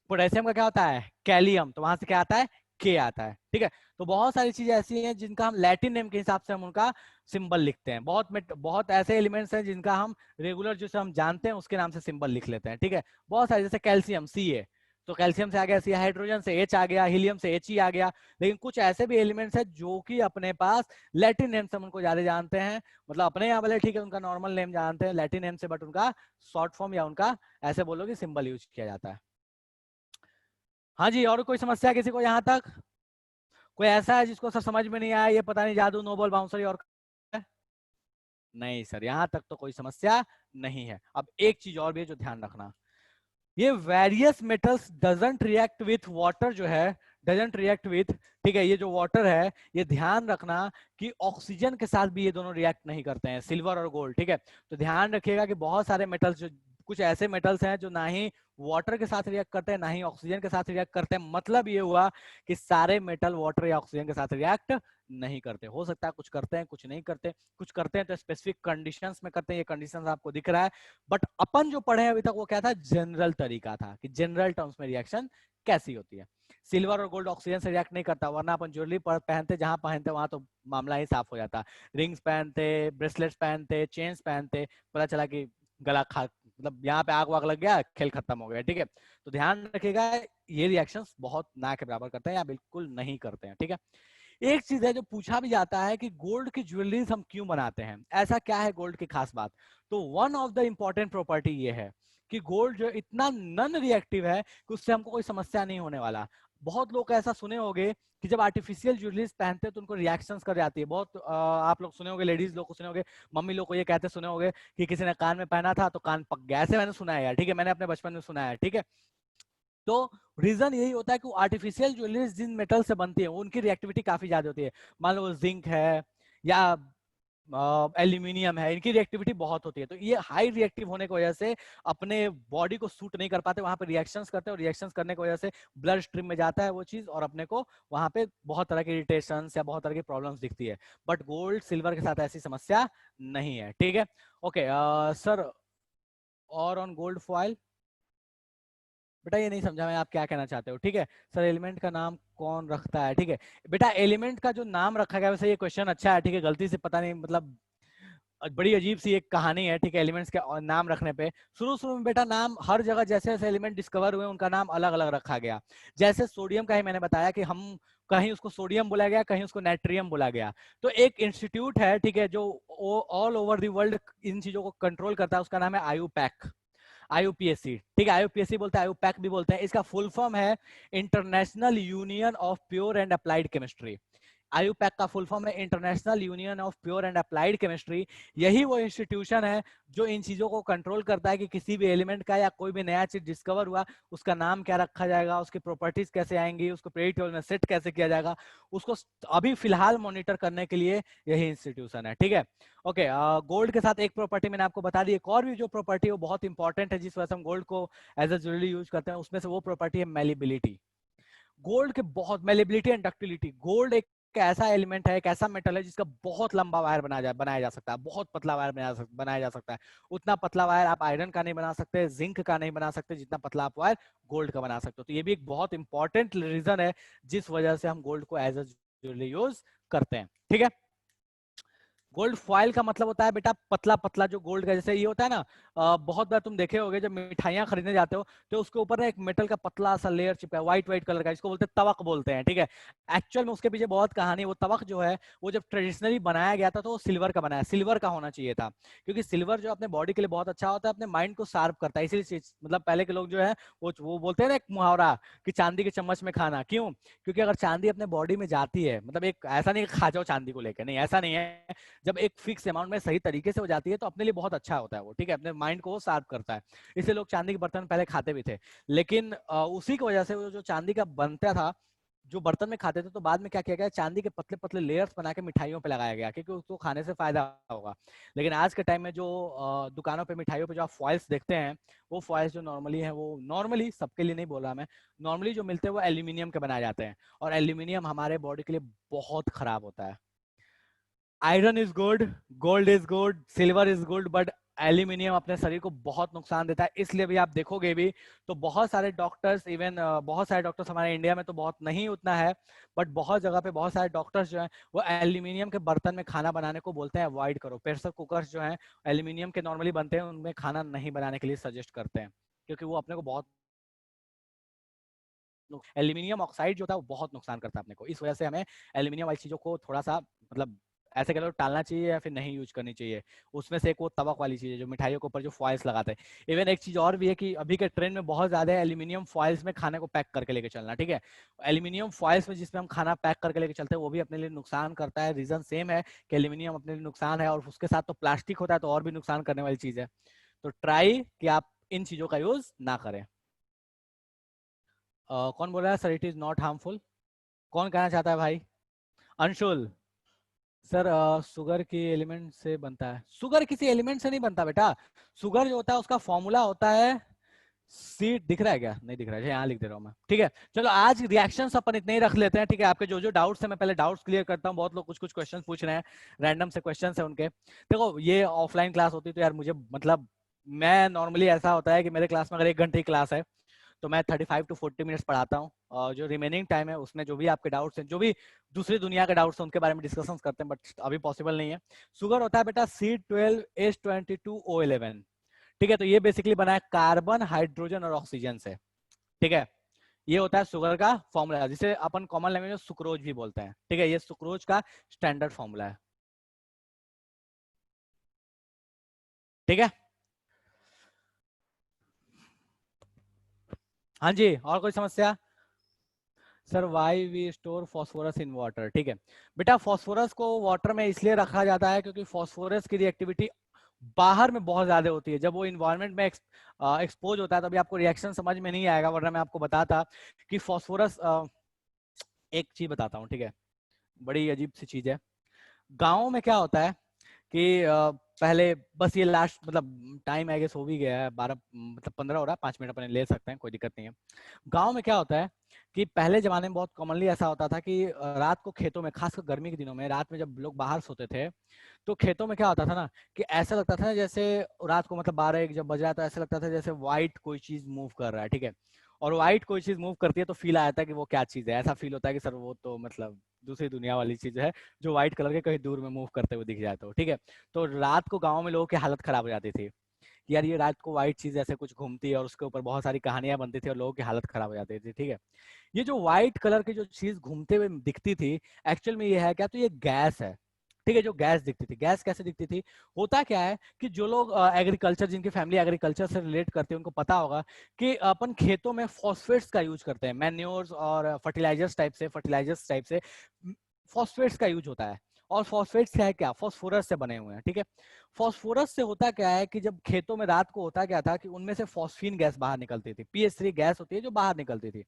पोटेशियम का क्या होता है कैलियम, तो वहां से क्या आता है के आता है, ठीक है। तो बहुत सारी चीजें ऐसी हैं जिनका हम लैटिन नेम के हिसाब से हम उनका सिंबल लिखते हैं, बहुत ऐसे एलिमेंट्स हैं जिनका हम रेगुलर जो हम जानते हैं उसके नाम से सिंबल लिख लेते हैं, ठीक है। बहुत सारे, जैसे कैल्शियम Ca, तो कैल्शियम से आ गया सी, हाइड्रोजन से H आ गया, हीलियम से He आ गया। लेकिन कुछ ऐसे भी एलिमेंट्स हैं जो कि अपने पास लैटिन नेम से हम उनको ज्यादा जानते हैं, मतलब अपने यहाँ वाले ठीक है उनका नॉर्मल नेम जानते हैं लैटिन नेम से, बट उनका शॉर्ट फॉर्म या उनका ऐसे बोलो कि सिंबल यूज किया जाता है। हाँ जी, और कोई समस्या किसी को यहाँ तक, कोई ऐसा है जिसको सर समझ में नहीं आया, ये पता नहीं जादू नो बॉल बाउंसर और नहीं सर, यहाँ तक तो कोई समस्या नहीं है। अब एक चीज और भी है जो ध्यान रखना, ये various metals doesn't react with water जो है, डजंट रिएक्ट विथ, ठीक है, ये जो वाटर है ये ध्यान रखना कि ऑक्सीजन के साथ भी ये दोनों रिएक्ट नहीं करते हैं, सिल्वर और गोल्ड, ठीक है। तो ध्यान रखिएगा कि बहुत सारे मेटल्स जो, कुछ ऐसे मेटल्स हैं जो ना ही वाटर के साथ रिएक्ट करते हैं ना ही ऑक्सीजन के साथ रिएक्ट करते हैं, मतलब ये हुआ कि सारे मेटल वाटर या ऑक्सीजन के साथ रिएक्ट नहीं करते, हो सकता है कुछ करते हैं कुछ नहीं करते, कुछ करते हैं तो स्पेसिफिक कंडीशंस में करते हैं, ये कंडीशंस आपको दिख रहा है। बट अपन जो पढ़े अभी तक वो क्या था, जनरल तरीका था कि जनरल टर्म्स में रिएक्शन कैसी होती है। सिल्वर और गोल्ड ऑक्सीजन से रिएक्ट नहीं करता, वरना अपन ज्वेलरी पहनते, जहां पहनते वहां तो मामला ही साफ हो जाता, रिंग्स पहनते, ब्रेसलेट्स पहनते, चेन्स पहनते, पता चला कि गला खा, मतलब यहाँ पे आग वाग लग गया, खेल खत्म हो गया, ठीक है। तो ध्यान रखिएगा ये रिएक्शंस बहुत ना के बराबर करते हैं या बिल्कुल नहीं करते हैं, ठीक है। एक चीज है जो पूछा भी जाता है कि गोल्ड की ज्वेलरीज हम क्यों बनाते हैं, ऐसा क्या है गोल्ड की खास बात। तो one of the important property ये है कि गोल्ड जो इतना नॉन रिएक्टिव है कि उससे हमको कोई समस्या नहीं होने वाला। बहुत लोग ऐसा सुने होंगे कि जब आर्टिफिशियल ज्वेलरीज पहनते हैं तो उनको रिएक्शंस कर जाती है, बहुत आप लोग सुने होंगे, लेडीज लोग को सुने होंगे, मम्मी लोग को ये कहते सुने होंगे कि किसी ने कान में पहना था तो कान पक गया, ऐसे मैंने सुना है यार, ठीक है, मैंने अपने बचपन में सुना है, ठीक है। तो रीजन यही होता है कि आर्टिफिशियल ज्वेलरीज जिन मेटल से बनती है उनकी रिएक्टिविटी काफी ज्यादा होती है, मान लो जिंक है या एल्यूमिनियम है, इनकी रिएक्टिविटी बहुत होती है, तो ये हाई रिएक्टिव होने की वजह से अपने बॉडी को सूट नहीं कर पाते, वहां पे रिएक्शंस करते हैं और रिएक्शंस करने की वजह से ब्लड स्ट्रीम में जाता है वो चीज और अपने को वहां पे बहुत तरह के इरिटेशंस या बहुत तरह की प्रॉब्लम्स दिखती है। बट गोल्ड सिल्वर के साथ ऐसी समस्या नहीं है, ठीक है ओके। सर और ऑन गोल्ड फॉइल, बेटा ये नहीं समझा मैं आप क्या कहना चाहते हो, ठीक है। सर एलिमेंट का नाम कौन रखता है, ठीक है बेटा, एलिमेंट का जो नाम रखा गया वैसे ये क्वेश्चन अच्छा है, ठीक है, गलती से पता नहीं, मतलब बड़ी अजीब सी एक कहानी है, ठीक है, एलिमेंट्स के नाम रखने पे। शुरू शुरू में बेटा नाम हर जगह जैसे जैसे एलिमेंट डिस्कवर हुए उनका नाम अलग अलग रखा गया, जैसे सोडियम का ही मैंने बताया कि हम कहीं उसको सोडियम बोला गया, कहीं उसको नाइट्रियम बोला गया। तो एक इंस्टीट्यूट है, ठीक है, जो all over the world in चीजों को कंट्रोल करता है, उसका नाम है आईयूपैक, आईयूपीएससी, ठीक है, आईयूपीएससी बोलते हैं, आईयूपैक भी बोलते हैं। इसका फुल फॉर्म है international union of pure and applied chemistry. IUPAC का फुल फॉर्म है international union of pure and applied chemistry. यही वो इंस्टीट्यूशन है जो इन चीजों को कंट्रोल करता है कि किसी भी एलिमेंट का या कोई भी नया चीज डिस्कवर हुआ उसका नाम क्या रखा जाएगा, उसकी प्रॉपर्टीज कैसे आएंगी, उसको पीरियोडिक टेबल में सेट कैसे किया जाएगा, उसको अभी फिलहाल मॉनिटर करने के लिए यही इंस्टीट्यूशन है, ठीक है ओके। गोल्ड के साथ एक प्रॉपर्टी मैंने आपको बता दी, एक और भी जो प्रॉपर्टी है वो बहुत इंपॉर्टेंट है जिस वजह से हम गोल्ड को एज ए ज्वेलरी यूज करते हैं, उसमें से वो प्रॉपर्टी है मेलिबिलिटी। गोल्ड के बहुत मेलेबिलिटी एंड डक्टिलिटी, गोल्ड एक ऐसा एलिमेंट है, एक ऐसा मेटल है जिसका बनाया जा सकता है, बहुत पतला वायर बनाया जा सकता है। उतना पतला वायर आप आयरन का नहीं बना सकते, जिंक का नहीं बना सकते, जितना पतला आप वायर गोल्ड का बना सकते हो। तो ये भी एक बहुत इंपॉर्टेंट रीजन है जिस वजह से हम गोल्ड को एज अ ज्वेलरी यूज करते हैं। ठीक है, गोल्ड फॉइल का मतलब होता है बेटा पतला पतला जो गोल्ड का, जैसे ये होता है ना, बहुत बार तुम देखे होगे जब मिठाइयां खरीदने जाते हो तो उसके ऊपर ना एक मेटल का पतला सा लेयर चिपका है, व्हाइट कलर का, इसको बोलते हैं तवक बोलते हैं। ठीक है, एक्चुअल में उसके पीछे बहुत कहानी, वो तवक जो है वो जब ट्रेडिशनली बनाया गया था तो वो सिल्वर का बनाया, सिल्वर का होना चाहिए था, क्योंकि सिल्वर जो अपने बॉडी के लिए बहुत अच्छा होता है, अपने माइंड को शार्प करता है। इसीलिए मतलब पहले के लोग जो है वो बोलते हैं ना एक मुहावरा कि चांदी के चम्मच में खाना, क्यों? क्योंकि अगर चांदी अपने बॉडी में जाती है, मतलब एक ऐसा नहीं खा जाओ चांदी को लेकर, नहीं ऐसा नहीं है, जब एक फिक्स अमाउंट में सही तरीके से हो जाती है तो अपने लिए बहुत अच्छा होता है वो। ठीक है, अपने माइंड को वो शार्प करता है, इसलिए लोग चांदी के बर्तन पहले खाते भी थे। लेकिन उसी की वजह से वो जो चांदी का बनता था, जो बर्तन में खाते थे, तो बाद में क्या किया गया, चांदी के पतले पतले लेयर्स बना के मिठाइयों पे लगाया गया, क्योंकि उसको खाने से फायदा होगा। लेकिन आज के टाइम में जो दुकानों पे मिठाइयों पे जो आप फॉइल्स देखते हैं, वो फॉइल्स जो नॉर्मली है, वो नॉर्मली सबके लिए नहीं बोल रहा मैं, नॉर्मली जो मिलते हैं वो एल्यूमिनियम के बनाए जाते हैं, और एल्यूमिनियम हमारे बॉडी के लिए बहुत खराब होता है। Iron is good, gold is good, silver is good, but aluminium अपने शरीर को बहुत नुकसान देता है। इसलिए भी आप देखोगे भी तो बहुत सारे डॉक्टर्स, इवन बहुत सारे डॉक्टर्स हमारे इंडिया में तो बहुत नहीं उतना है, बट बहुत जगह पे बहुत सारे डॉक्टर्स जो हैं वो एल्यूमिनियम के बर्तन में खाना बनाने को बोलते हैं अवॉइड करो। प्रेशर कुकर्स जो हैं एल्यूमिनियम के नॉर्मली बनते हैं, उनमें खाना नहीं बनाने के लिए सजेस्ट करते हैं, क्योंकि वो अपने को बहुत, एल्यूमिनियम ऑक्साइड जो था वो बहुत नुकसान करता है अपने को। इस वजह से हमें एल्यूमिनियम वाली चीजों को थोड़ा सा मतलब ऐसे कह लो टालना चाहिए या फिर नहीं यूज करनी चाहिए। उसमें से एक वो तवक वाली चीज है जो मिठाइयों के ऊपर जो फॉइल्स लगाते हैं। इवन एक चीज और भी है कि अभी के ट्रेंड में बहुत ज्यादा है एल्यूमिनियम फॉइल्स में खाने को पैक करके लेके चलना। ठीक है, एल्यूमिनियम फॉइल्स में जिसमें हम खाना पैक करके लेके चलते हैं वो भी अपने लिए नुकसान करता है। रीजन सेम है कि एल्यूमिनियम अपने लिए नुकसान है, और उसके साथ तो प्लास्टिक होता है तो और भी नुकसान करने वाली चीज है। तो ट्राई कि आप इन चीजों का यूज ना करें। कौन बोल रहा है sir it is not harmful? कौन कहना चाहता है भाई? अंशुल सर शुगर की एलिमेंट से बनता है? शुगर किसी एलिमेंट से नहीं बनता बेटा। शुगर जो होता है उसका फॉर्मूला होता है सीट, दिख रहा है क्या? नहीं दिख रहा है, यहाँ लिख दे रहा हूँ मैं। ठीक है, चलो आज रिएक्शंस अपन इतने ही रख लेते हैं। ठीक है, आपके जो जो डाउट्स है मैं पहले डाउट्स क्लियर करता हूँ। बहुत लोग कुछ कुछ क्वेश्चंस पूछ रहे हैं, रैंडम से क्वेश्चंस है उनके। देखो ये ऑफलाइन क्लास होती तो यार मुझे मतलब मैं नॉर्मली ऐसा होता है कि मेरे क्लास में अगर 1 घंटे की क्लास है तो मैं 35 to 40 मिनट्स पढ़ाता हूँ, और जो रिमेनिंग टाइम है उसमें जो भी आपके डाउट्स हैं, जो भी दूसरी दुनिया के डाउट्स हैं उनके बारे में डिस्कशन करते हैं, बट अभी पॉसिबल नहीं है। शुगर होता है बेटा C12H22O11। ठीक है, तो ये बेसिकली बना है कार्बन, हाइड्रोजन और ऑक्सीजन से। ठीक है, ये होता है शुगर का फॉर्मूला, जिसे अपन कॉमन लैंग्वेज में सुक्रोज भी बोलते हैं। ठीक है, ये सुक्रोज का स्टैंडर्ड फॉर्मूला है। ठीक है, हाँ जी, और कोई समस्या? Sir why we store phosphorus in water? ठीक है बेटा, फॉस्फोरस को वाटर में इसलिए रखा जाता है क्योंकि फॉस्फोरस की रिएक्टिविटी बाहर में बहुत ज्यादा होती है। जब वो इन्वायरमेंट में एक्सपोज होता है तभी आपको रिएक्शन समझ में नहीं आएगा, वरना मैं आपको बताता कि फॉस्फोरस, एक चीज बताता हूँ। ठीक है, बड़ी अजीब सी चीज है। गाँव में क्या होता है कि पहले बस ये लास्ट मतलब टाइम आई गेस हो भी गया है, 12 मतलब 15 हो रहा है, 5 मिनट अपने ले सकते हैं, कोई दिक्कत नहीं है। गांव में क्या होता है कि पहले जमाने में बहुत कॉमनली ऐसा होता था कि रात को खेतों में, खासकर गर्मी के दिनों में रात में जब लोग बाहर सोते थे तो खेतों में क्या होता था ना कि ऐसा लगता था जैसे रात को मतलब 12-1 जब बज रहा है तो ऐसा लगता था जैसे व्हाइट कोई चीज मूव कर रहा है। ठीक है, और व्हाइट कोई चीज मूव करती है तो फील आता है कि वो क्या चीज है। ऐसा फील होता है कि सर वो तो मतलब दूसरी दुनिया वाली चीज है जो व्हाइट कलर के कहीं दूर में मूव करते हुए दिख जाए तो। ठीक है, तो रात को गाँव में लोगों की हालत खराब हो जाती थी कि यार ये रात को व्हाइट चीज ऐसे कुछ घूमती है, और उसके ऊपर बहुत सारी कहानियां बनती थी और लोगों की हालत खराब हो जाती थी। ठीक है, ये जो व्हाइट कलर की जो चीज घूमते हुए दिखती थी एक्चुअल में ये है क्या, तो ये गैस है। ठीक है, जो गैस दिखती थी, गैस कैसे दिखती थी, होता क्या है कि जो लोग एग्रीकल्चर, जिनकी फैमिली एग्रीकल्चर से रिलेट करते हैं उनको पता होगा कि अपन खेतों में फॉस्फेट्स का यूज करते हैं, मैन्योर्स और फर्टिलाइजर्स टाइप से फॉस्फेट्स का यूज होता है। और फॉस्फेट्स है क्या, फॉस्फोरस से बने हुए हैं। ठीक है, फॉस्फोरस से होता क्या है कि जब खेतों में रात को होता क्या था कि उनमें से फॉस्फीन गैस बाहर निकलती थी, पीएच3 गैस होती है जो बाहर निकलती थी,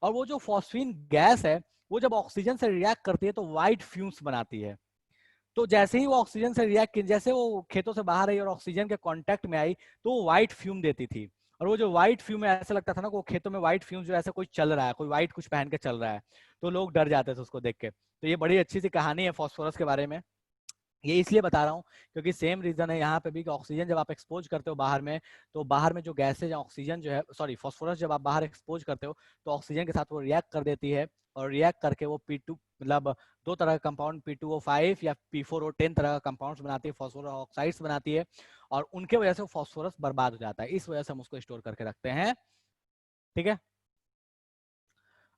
और वो जो फॉस्फीन गैस है वो जब ऑक्सीजन से रिएक्ट करती है तो व्हाइट फ्यूम्स बनाती है। तो जैसे ही वो ऑक्सीजन से रिएक्ट की, जैसे वो खेतों से बाहर आई और ऑक्सीजन के कांटेक्ट में आई तो वो व्हाइट फ्यूम देती थी। और वो जो व्हाइट फ्यूम है, ऐसा लगता था ना, वो खेतों में व्हाइट फ्यूम जो ऐसा कोई चल रहा है, कोई व्हाइट कुछ पहन के चल रहा है, तो लोग डर जाते थे उसको देख के। तो ये बड़ी अच्छी सी कहानी है फॉस्फोरस के बारे में। ये इसलिए बता रहा हूँ क्योंकि सेम रीजन है यहाँ पे भी कि ऑक्सीजन जब आप एक्सपोज करते हो बाहर में, तो बाहर में जो गैसेज ऑक्सीजन जो है, सॉरी फॉस्फोरस जब आप बाहर एक्सपोज करते हो तो ऑक्सीजन के साथ वो रिएक्ट कर देती है, और रिएक्ट करके वो P2 मतलब दो तरह का कंपाउंड P2O5 या P4O10 तरह का कंपाउंड्स बनाती है, फॉस्फोरस ऑक्साइड्स बनाती है, और उनके वजह से फॉस्फोरस बर्बाद हो जाता है। इस वजह से हम उसको स्टोर करके रखते हैं। ठीक है,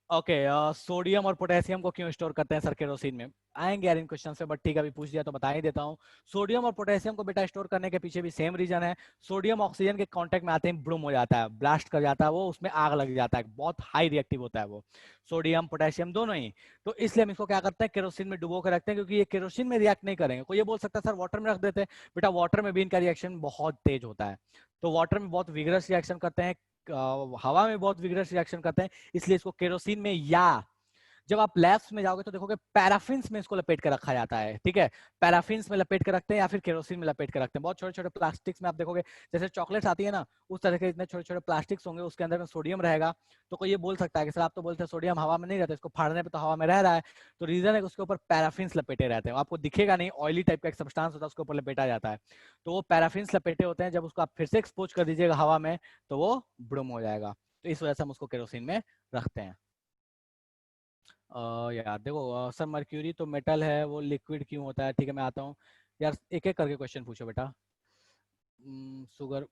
ओके। सोडियम और पोटेशियम को क्यों स्टोर करते हैं सर केरोसिन में? आएंगे यार इन क्वेश्चन से, बट ठीक है अभी पूछ दिया तो बता ही देता हूँ। सोडियम और पोटेशियम को बेटा स्टोर करने के पीछे भी सेम रीजन है। सोडियम ऑक्सीजन के कांटेक्ट में आते ही ब्रूम हो जाता है, ब्लास्ट कर जाता है, वो उसमें आग लग जाता है, बहुत हाई रिएक्टिव होता है वो सोडियम पोटेशियम दोनों ही। तो इसलिए हम इसको क्या करते हैं, केरोसिन में डुबो के रखते हैं, क्योंकि ये केरोसिन में रिएक्ट नहीं करेंगे। कोई ये बोल सकता है सर वाटर में रख देते हैं, बेटा वाटर में भी इनका रिएक्शन बहुत तेज होता है। तो वाटर में बहुत विगरस रिएक्शन करते हैं, हवा में बहुत विगरस रिएक्शन करते हैं, इसलिए इसको केरोसिन में, या जब आप लैब्स में जाओगे तो देखोगे पैराफिन्स में इसको लपेट के रखा जाता है। ठीक है, पैराफिन्स में लपेट के रखते हैं या फिर केरोसिन में लपेट के रखते हैं। बहुत छोटे छोटे प्लास्टिक्स में आप देखोगे, जैसे चॉकलेट्स आती है ना, उस तरह के इतने छोटे छोटे प्लास्टिक्स होंगे, उसके अंदर में सोडियम रहेगा। तो कोई ये बोल सकता है कि सर आप तो बोलते हैं सोडियम हवा में नहीं रहता, इसको फाड़ने पे तो हवा में रह रहा है। तो रीजन है कि उसके ऊपर पैराफिन्स लपेटे रहते हैं, आपको दिखेगा नहीं, ऑयली टाइप का एक सब्सटेंस होता है, उसके ऊपर लपेटा जाता है। तो वो पैराफिन्स लपेटे होते हैं, जब उसको आप फिर से एक्सपोज कर दीजिएगा हवा में तो वो ब्रूम हो जाएगा। तो इस वजह से हम उसको केरोसिन में रखते हैं। यार देखो सर मर्क्यूरी तो मेटल है, वो लिक्विड क्यों होता है? ठीक है मैं आता हूँ यार, एक एक करके क्वेश्चन पूछो बेटा। Sugar,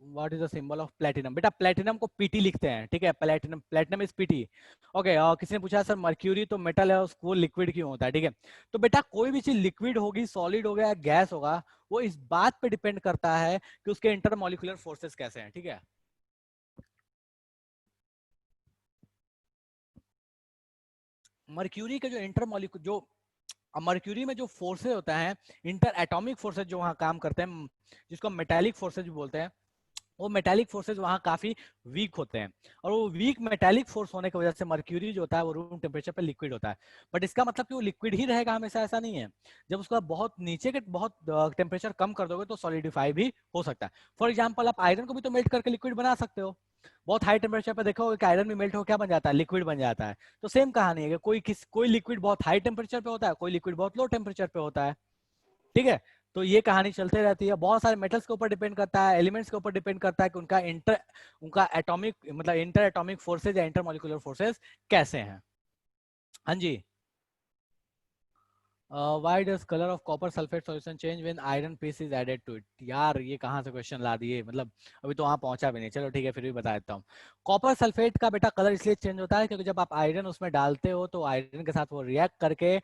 what is the symbol of platinum? बेटा प्लेटिनम को पीटी लिखते हैं, ठीक है, platinum, platinum is PT. Okay, किसी ने पूछा सर मर्क्यूरी तो मेटल है, उसको लिक्विड क्यों होता है? ठीक है, तो बेटा कोई भी चीज लिक्विड होगी, सॉलिड हो गया, गैस होगा, वो इस बात पे डिपेंड करता है कि उसके इंटरमॉलिक्यूलर फोर्सेस कैसे हैं। ठीक है, मर्क्यूरी के जो इंटरमॉलिक्यूलर, जो मर्क्यूरी में जो फोर्सेज होता है, इंटर एटॉमिक फोर्सेज जो वहां काम करते हैं, जिसको मेटालिक फोर्सेज भी बोलते हैं, वो मेटालिक फोर्सेज वहां काफी वीक होते हैं। और वो वीक मेटालिक फोर्स होने की वजह से मर्क्यूरी जो होता है वो रूम टेम्परेचर पे लिक्विड होता है। बट इसका मतलब कि वो लिक्विड ही रहेगा हमेशा, ऐसा नहीं है। जब उसको आप बहुत नीचे के बहुत टेम्परेचर कम कर दोगे तो सॉलिडिफाई भी हो सकता है। फॉर एग्जाम्पल आप आयरन को भी तो मेल्ट करके लिक्विड बना सकते हो। बहुत हाई टेम्परेचर पे देखोगे कि आयरन भी मेल्ट हो क्या बन जाता है, लिक्विड बन जाता है। तो सेम कहानी है कि कोई लिक्विड बहुत हाई टेम्परेचर पे होता है, कोई लिक्विड बहुत लो टेम्परेचर पे होता है। ठीक है, तो ये कहानी चलते रहती है। बहुत सारे मेटल्स के ऊपर डिपेंड करता है, एलिमेंट्स के ऊपर डिपेंड करता है कि उनका एटॉमिक मतलब इंटर एटॉमिक फोर्सेज या इंटर मॉलिक्यूलर फोर्सेज कैसे हैं। हाँ जी, why does colour of copper sulphate solution change when iron piece is added to it? यार ये कहाँ से क्वेश्चन ला दिए, मतलब अभी तो वहां पहुंचा भी नहीं। चलो ठीक है फिर भी बता देता हूँ। कॉपर सल्फेट का बेटा कलर इसलिए चेंज होता है क्योंकि जब आप आयरन उसमें डालते हो तो आयरन के साथ वो रिएक्ट करके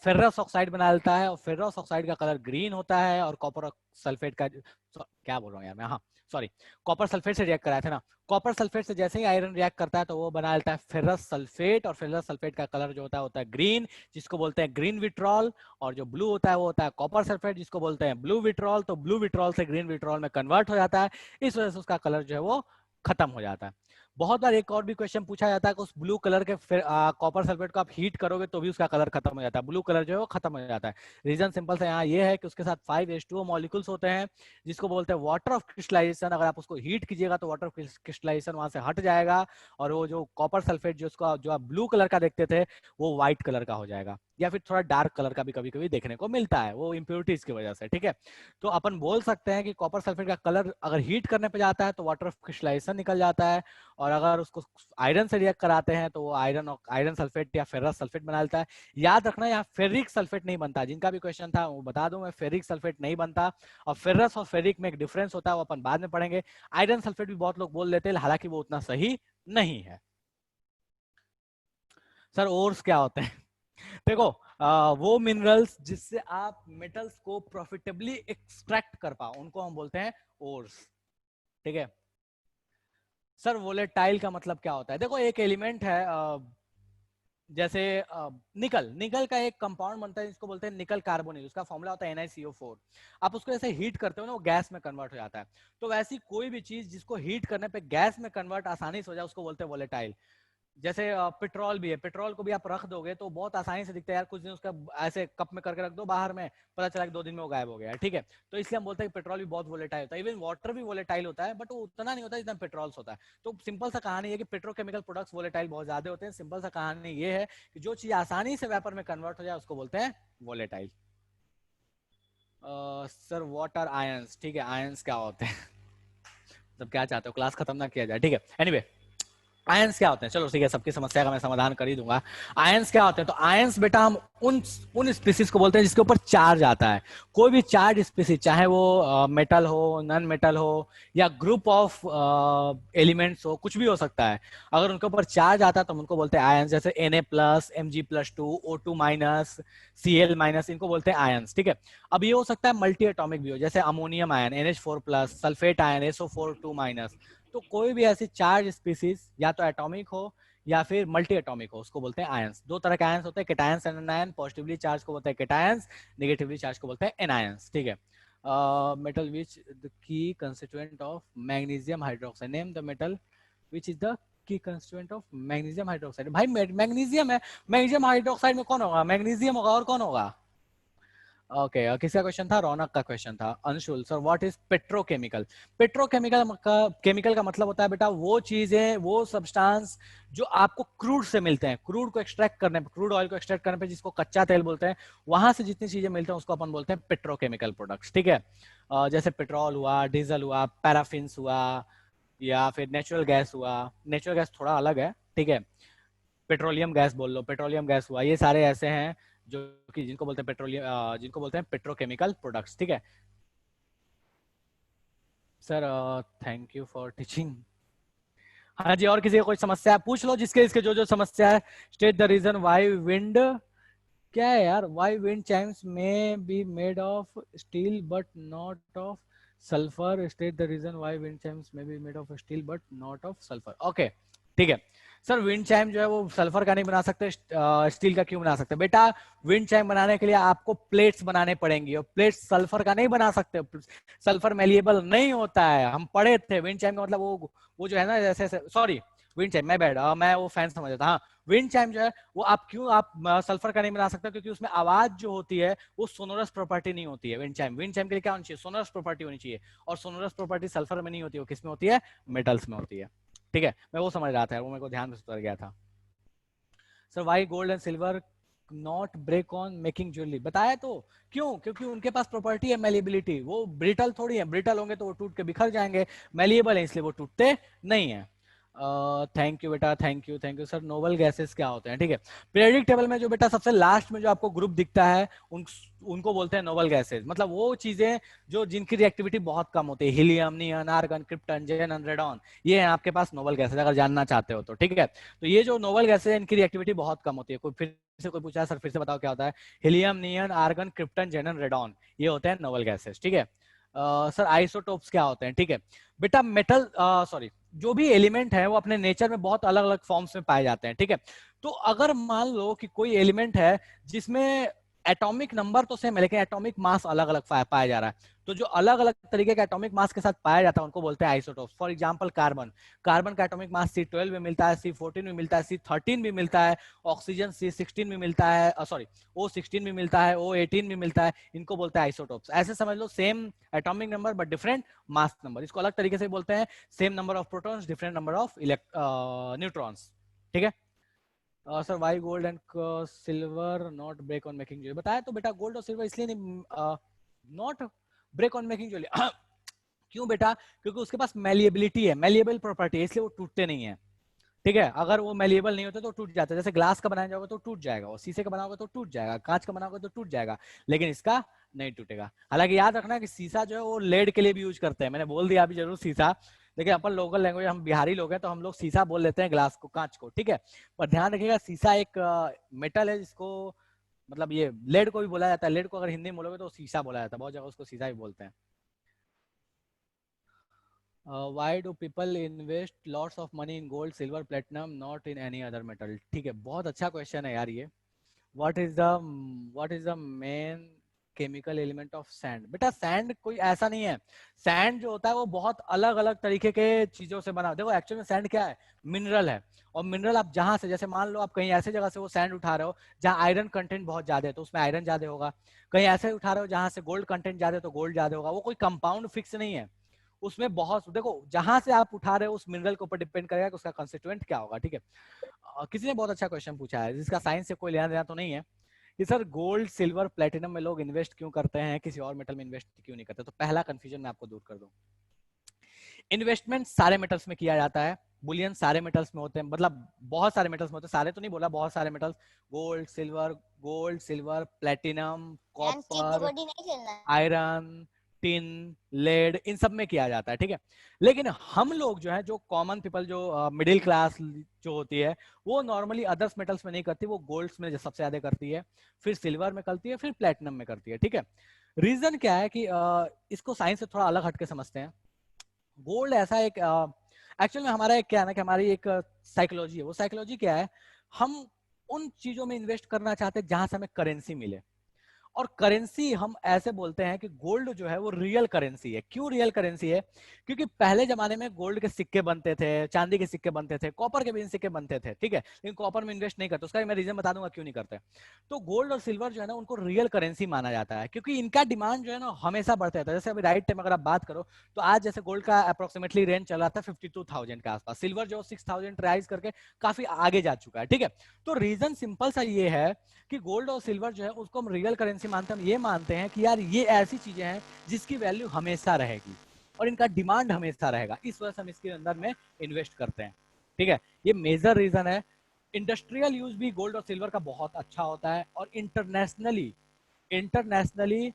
फेरस ऑक्साइड बना लेता है, और फेरस ऑक्साइड का कलर ग्रीन होता है, और कॉपर सल्फेट का क्या बोल रहा हूँ यार मैं, हाँ सॉरी, कॉपर सल्फेट से रिएक्ट कराया था ना। कॉपर सल्फेट से जैसे ही आयरन रिएक्ट करता है तो वो बना लेता है फेरस सल्फेट, और फेरस सल्फेट का कलर जो होता है ग्रीन, जिसको बोलते हैं ग्रीन विट्रॉल। और जो ब्लू होता है वो होता है कॉपर सल्फेट, जिसको बोलते हैं ब्लू विट्रॉल। तो ब्लू विट्रॉल से ग्रीन विट्रॉल में कन्वर्ट हो जाता है, इस वजह से उसका कलर जो है वो खत्म हो जाता है। बहुत बार एक और भी क्वेश्चन पूछा जाता है कि उस ब्लू कलर के कॉपर सल्फेट को आप हीट करोगे तो भी उसका कलर खत्म हो जाता है, ब्लू कलर जो है वो खत्म हो जाता है। रीजन सिंपल सा यहाँ ये है कि उसके साथ 5H2O मॉलिक्यूल्स होते हैं, जिसको बोलते हैं वाटर ऑफ क्रिस्टलाइजेशन। अगर आप उसको हीट कीजिएगा तो वाटर ऑफ क्रिस्टलाइजेशन वहां से हट जाएगा, और वो जो कॉपर सल्फेट जो आप ब्लू कलर का देखते थे वो व्हाइट कलर का हो जाएगा, या फिर थोड़ा डार्क कलर का भी कभी कभी देखने को मिलता है, वो इम्प्योरिटीज की वजह से। ठीक है, तो अपन बोल सकते हैं कि कॉपर सल्फेट का कलर अगर हीट करने पे जाता है तो वाटर ऑफ क्रिस्टलाइजेशन निकल जाता है, और अगर उसको आयरन से रिएक्ट कराते हैं तो वो आयरन सल्फेट या फेरस सल्फेट बना लेता है। याद रखना यहाँ फेरिक सल्फेट नहीं बनता, जिनका भी क्वेश्चन था वो बता दूं मैं, फेरिक सल्फेट नहीं बनता। और फेरस और फेरिक में एक डिफरेंस होता है, वो अपन बाद में पढ़ेंगे। आयरन सल्फेट भी बहुत लोग बोल देते हैं, हालांकि वो उतना सही नहीं है। सर ओर्स क्या होते हैं? देखो वो मिनरल्स जिससे आप मेटल्स को प्रॉफिटेबली एक्सट्रैक्ट कर पाओ उनको हम बोलते हैं ओर्स। ठीक है सर, वोलेटाइल का मतलब क्या होता है? देखो एक एलिमेंट है जैसे निकल, निकल का एक कंपाउंड बनता है जिसको बोलते हैं निकल कार्बोनेट, उसका फॉर्मूला होता है NiCO4। आप उसको ऐसे हीट करते हो ना वो गैस में कन्वर्ट हो जाता है। तो वैसी कोई भी चीज जिसको हीट करने पे गैस में कन्वर्ट आसानी से हो जाए उसको बोलते हैं वोलेटाइल। जैसे पेट्रोल भी है, पेट्रोल को भी आप रख दोगे तो बहुत आसानी से दिखता है यार, कुछ दिन उसका ऐसे कप में करके रख दो बाहर में, पता चला कि 2 दिन में वो गायब हो गया है, ठीक है। तो इसलिए हम बोलते हैं कि पेट्रोल भी बहुत वोलेटाइल होता है, इवन वाटर भी वोलेटाइल होता है, बट वो उतना नहीं होता जितना पेट्रोल होता है। तो सिंपल सा कहानी है कि पेट्रोकेमिकल प्रोडक्ट्स वोलेटाइल बहुत ज्यादा होते हैं। सिंपल सा कहानी ये है कि जो चीज आसानी से वेपर में कन्वर्ट हो जाए उसको बोलते हैं volatile. Sir what are ions, ठीक है, आयंस क्या होते हैं मतलब क्या चाहते हो, क्लास खत्म ना किया जाए, ठीक है। एनीवे आयंस क्या होते हैं, चलो ठीक है, सबकी समस्या का मैं समाधान कर ही दूंगा। आयंस क्या होते हैं, तो आयंस बेटा हम उन स्पीसीज को बोलते हैं जिसके ऊपर चार्ज आता है। कोई भी चार्ज स्पीसीज, चाहे वो मेटल हो, नॉन मेटल हो, या ग्रुप ऑफ एलिमेंट्स हो, कुछ भी हो सकता है, अगर उनके ऊपर चार्ज आता है तो हम उनको बोलते हैं आयंस। जैसे Na+, Mg+2, O2-, Cl-, इनको बोलते हैं आयंस, ठीक है। अब ये हो सकता है मल्टी एटॉमिक भी हो, जैसे ammonium ion NH4+, sulphate ion SO4 2-। तो कोई भी ऐसी चार्ज स्पीसीज या तो एटॉमिक हो या फिर मल्टी एटॉमिक हो, उसको बोलते हैं आयंस। दो तरह के आयंस होते हैं, cations and anion. Positively charge को बोलते हैं केटायंस, नेगेटिवली चार्ज को बोलते हैं एनायंस, ठीक है। Metal which the key constituent of magnesium hydroxide, name the metal which is the key constituent of magnesium hydroxide. भाई मैग्नीशियम है, मैग्नीशियम हाइड्रोक्साइड में कौन होगा, मैग्नीशियम होगा, और कौन होगा। ओके किसका क्वेश्चन था, रौनक का क्वेश्चन था। Anshul sir what is petrochemical. Petrochemical का मतलब होता है बेटा वो चीजें, वो सब्सटेंस जो आपको क्रूड से मिलते हैं, क्रूड को एक्सट्रैक्ट करने पे, क्रूड ऑयल को एक्सट्रैक्ट करने पे जिसको कच्चा तेल बोलते हैं, वहां से जितनी चीजें मिलते हैं उसको अपन बोलते हैं पेट्रोकेमिकल प्रोडक्ट्स, ठीक है। जैसे पेट्रोल हुआ, डीजल हुआ, पैराफिन्स हुआ, या फिर नेचुरल गैस हुआ। नेचुरल गैस थोड़ा अलग है, ठीक है, पेट्रोलियम गैस बोल लो, पेट्रोलियम गैस हुआ, ये सारे ऐसे हैं जो कि जिनको बोलते हैं पेट्रोलियम, जिनको बोलते हैं पेट्रोकेमिकल प्रोडक्ट्स, ठीक है। Sir thank you for teaching. हाँ जी, और किसी का कोई समस्या है पूछ लो, जिसके इसके जो जो समस्या है। State the reason why wind, क्या है यार, why wind chimes may be made of steel but not of sulphur. State the reason why wind chimes may be made of steel but not of sulphur. Okay ठीक है sir, wind chime जो है वो sulphur का नहीं बना सकते, steel का क्यों बना सकते। बेटा विंड चाइम बनाने के लिए आपको प्लेट्स बनाने पड़ेंगी, और प्लेट्स सल्फर का नहीं बना सकते, सल्फर मेलिएबल नहीं होता है। हम पढ़े थे विंड चाइम का मतलब वो जो है ना, जैसे सॉरी विंड चाइम, मैं बैड मैं वो फैन समझ था। हाँ विंड चाइम जो है वो आप क्यों आप सल्फर का नहीं बना सकते, क्योंकि उसमें आवाज जो होती है वो सोनोरस प्रॉपर्टी नहीं होती है। विंड चाइम के लिए क्या होनी चाहिए, सोनोरस प्रॉपर्टी होनी चाहिए, और सोनोरस प्रॉपर्टी सल्फर में नहीं होती है, वो किस में होती है, मेटल्स में होती है, ठीक है। मैं वो समझ रहा था, वो मेरे को ध्यान में उतर गया था। Sir why gold and silver not break on making jewellery, बताया तो क्यों, क्योंकि उनके पास प्रॉपर्टी है मेलिएबिलिटी, वो ब्रिटल थोड़ी है, ब्रिटल होंगे तो वो टूट के बिखर जाएंगे, मेलिएबल है इसलिए वो टूटते नहीं है। थैंक यू बेटा, thank you sir. Noble gases क्या होते हैं, ठीक है। पीरियोडिक टेबल में जो बेटा सबसे लास्ट में जो आपको ग्रुप दिखता है उनको बोलते हैं नोबल गैसेस, मतलब वो चीजें जो जिनकी रिएक्टिविटी बहुत कम होती है, हीलियम, नियन, आर्गन, क्रिप्टन, जेनन, रेडॉन, ये है आपके पास नोबल गैसेस, अगर जानना चाहते हो तो, ठीक है। तो ये जो नोबल गैसेस है इनकी रिएक्टिविटी बहुत कम होती है। कोई फिर से कोई पूछा सर फिर से बताओ क्या होता है, हीलियम, नियन, आर्गन, क्रिप्टन, जेनन, रेडॉन, ये होते हैं नोबल गैसेस, ठीक है। सर आइसोटोप्स क्या होते हैं, ठीक है बेटा। मेटल सॉरी जो भी एलिमेंट है वो अपने नेचर में बहुत अलग अलग फॉर्म्स में पाए जाते हैं, ठीक है। तो अगर मान लो कि कोई एलिमेंट है जिसमें एटॉमिक नंबर तो सेम है लेकिन एटॉमिक मास अलग अलग पाया जा रहा है, तो जो अलग अलग तरीके के एटॉमिक मास के साथ पाया जाता है उनको बोलते हैं isotopes. For example carbon, carbon का एटॉमिक मास C12 में मिलता है, C14 में मिलता है, C13 भी मिलता है, ऑक्सीजन C16 में मिलता है, सॉरी O16 में मिलता है, O18 में मिलता है, इनको बोलते हैं आइसोटोप्स। ऐसे समझ लो same atomic number but different mass number, इसको अलग तरीके से बोलते हैं same number of protons different number of neutrons, ठीक है। Sir why gold and silver not break on making jewellery, बताया तो बेटा गोल्ड और सिल्वर इसलिए नहीं not break on making jewellery क्यों बेटा, क्योंकि उसके पास मेलिएबिलिटी है, मेलिएबल प्रॉपर्टी है, इसलिए वो टूटते नहीं है, ठीक है। अगर वो मेलिएबल नहीं होते तो टूट जाते, जैसे ग्लास का बनाया जाओगे तो टूट जाएगा, और शीशे का बनाओगे तो टूट जाएगा, कांच का बनाओगे तो टूट जाएगा, लेकिन इसका नहीं टूटेगा। हालांकि याद रखना कि शीशा जो है वो लेड के लिए भी यूज करते हैं, मैंने बोल दिया अभी जरूर शीशा, लेकिन अपन लोकल लैंग्वेज, हम बिहारी लोग हैं तो हम लोग शीशा बोल लेते हैं ग्लास को, कांच को, ठीक है। पर ध्यान रखिएगा शीशा एक मेटल है जिसको मतलब ये लेड को भी बोला जाता है, लेड को अगर हिंदी में बोलोगे तो शीशा बोला जाता है, बहुत जगह उसको शीशा भी बोलते हैं। why do people invest lots of money in gold, silver, platinum, not in any other metal, ठीक है। बहुत अच्छा क्वेश्चन है यार ये। what is the main chemical element of sand. बेटा सैंड कोई ऐसा नहीं है, सैंड जो होता है वो बहुत अलग अलग तरीके के चीजों से बना। देखो एक्चुअली में सैंड क्या है, मिनरल है। और मिनरल आप जहां से, जैसे मान लो आप कहीं ऐसे जगह से वो सैंड उठा रहे हो जहां आयरन कंटेंट बहुत ज्यादा है तो उसमें आयरन ज्यादा होगा, कहीं ऐसे उठा रहे हो जहां से गोल्ड कंटेंट ज्यादा है तो गोल्ड ज्यादा होगा। वो कोई कंपाउंड फिक्स नहीं है, उसमें बहुत, देखो जहां से आप उठा रहे हो उस मिनरल के ऊपर डिपेंड करेगा कि उसका कंस्टिट्यूएंट क्या होगा। ठीक है, किसी ने बहुत अच्छा क्वेश्चन पूछा है जिसका साइंस से कोई लेना देना तो नहीं है कि सर गोल्ड सिल्वर प्लेटिनम में लोग इन्वेस्ट क्यों करते हैं, किसी और मेटल में इन्वेस्ट क्यों नहीं करते। तो पहला कंफ्यूजन मैं आपको दूर कर दूं, इन्वेस्टमेंट सारे मेटल्स में किया जाता है, बुलियन सारे मेटल्स में होते हैं, मतलब बहुत सारे मेटल्स में होते हैं, सारे तो नहीं बोला, बहुत सारे metals, gold silver platinum copper iron tin lead, इन सब में किया जाता है। ठीक है, लेकिन हम लोग जो है, जो कॉमन पीपल, जो मिडिल क्लास जो होती है, वो नॉर्मली अदर्स मेटल्स में नहीं करती, वो गोल्ड्स में सबसे ज्यादा करती है, फिर सिल्वर में करती है, फिर प्लेटिनम में करती है। ठीक है, रीजन क्या है कि इसको साइंस से थोड़ा अलग हटके समझते हैं। गोल्ड ऐसा एक, एक्चुअल में हमारा एक क्या है ना कि हमारी एक साइकोलॉजी है। वो साइकोलॉजी क्या है, हम उन चीजों में इन्वेस्ट करना चाहते हैं जहां से हमें करेंसी मिले। और करेंसी हम ऐसे बोलते हैं कि गोल्ड जो है वो रियल करेंसी है। क्यों रियल करेंसी है? क्योंकि पहले जमाने में गोल्ड के सिक्के बनते थे, चांदी के सिक्के बनते थे, कॉपर के भी सिक्के बनते थे। ठीक है, लेकिन कॉपर में इन्वेस्ट नहीं करते, उसका मैं रीजन बता दूंगा क्यों नहीं करते। तो गोल्ड और सिल्वर जो है ना उनको रियल करेंसी माना जाता है, क्योंकि इनका डिमांड जो है ना हमेशा बढ़ता रहता है। जैसे अभी राइट टाइम अगर आप बात करो तो आज जैसे गोल्ड का अप्रोक्सीमेटली रेंज चल रहा था 52,000 के आसपास, सिल्वर जो 6,000 राइज करके काफी आगे जा चुका है। ठीक है, तो रीजन सिंपल सा ये है कि गोल्ड और सिल्वर जो है उसको हम रियल करेंसी मानते हैं। हम ये मानते हैं कि यार ये ऐसी चीजें हैं जिसकी वैल्यू हमेशा रहेगी और इनका डिमांड हमेशा रहेगा, इस वजह से हम इसके अंदर में इन्वेस्ट करते हैं। ठीक है, ये मेजर रीजन है। इंडस्ट्रियल यूज भी गोल्ड और सिल्वर का बहुत अच्छा होता है, और इंटरनेशनली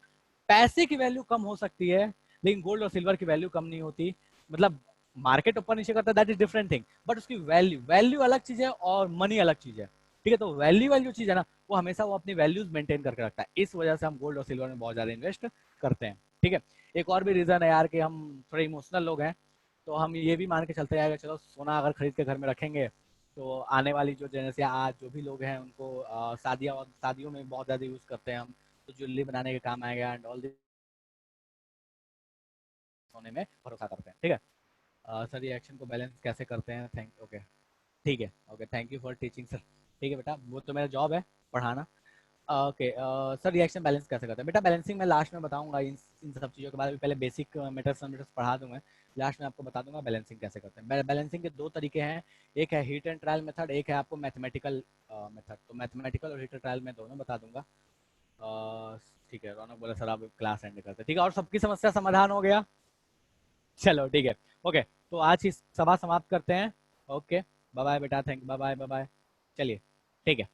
पैसे की वैल्यू कम हो सकती है लेकिन गोल्ड और सिल्वर की वैल्यू कम नहीं होती। मतलब मार्केट ऊपर नीचे करता है, that is different thing, but उसकी वैल्यू अलग चीज है और मनी अलग चीज है। ठीक है, तो वैल्यू वाली जो चीज है ना वो हमेशा वो अपनी वैल्यूज मेंटेन करके रखता है, इस वजह से हम गोल्ड और सिल्वर में बहुत ज्यादा इन्वेस्ट करते हैं। ठीक है, एक और भी रीजन है यार कि हम थोड़े इमोशनल लोग हैं, तो हम ये भी मान के चलते हैं चलो सोना अगर खरीद के घर में रखेंगे तो आने वाली जो जनरेशन, आज जो भी लोग हैं उनको शादियों में बहुत ज्यादा यूज करते हैं हम, तो ज्वेलरी बनाने के काम आएगा एंड ऑल, सोने में भरोसा करते हैं। ठीक है सर, ये एक्शन को बैलेंस कैसे करते हैं? ओके ठीक है, okay thank you for teaching sir. ठीक है बेटा, वो तो मेरा जॉब है पढ़ाना। ओके सर, रिएक्शन बैलेंस कैसे करते हैं? बेटा बैलेंसिंग मैं लास्ट में बताऊंगा, इन सब चीज़ों के बारे में। पहले बेसिक मेथड्स पढ़ा दूंगा, लास्ट में आपको बता दूंगा बैलेंसिंग कैसे करते हैं। बैलेंसिंग के दो तरीके हैं, एक है हीट एंड ट्रायल मेथड, एक है आपको मैथमेटिकल मेथड। तो मैथमेटिकल और हीट एंड ट्रायल में दोनों बता दूंगा। ठीक है, रौनक बोला सर आप क्लास एंड करते हैं। ठीक है, और सबकी समस्या समाधान हो गया? चलो ठीक है, ओके तो आज की सभा समाप्त करते हैं। ओके बाय बाय बेटा, thank bye bye bye bye, चलिए ठीक है।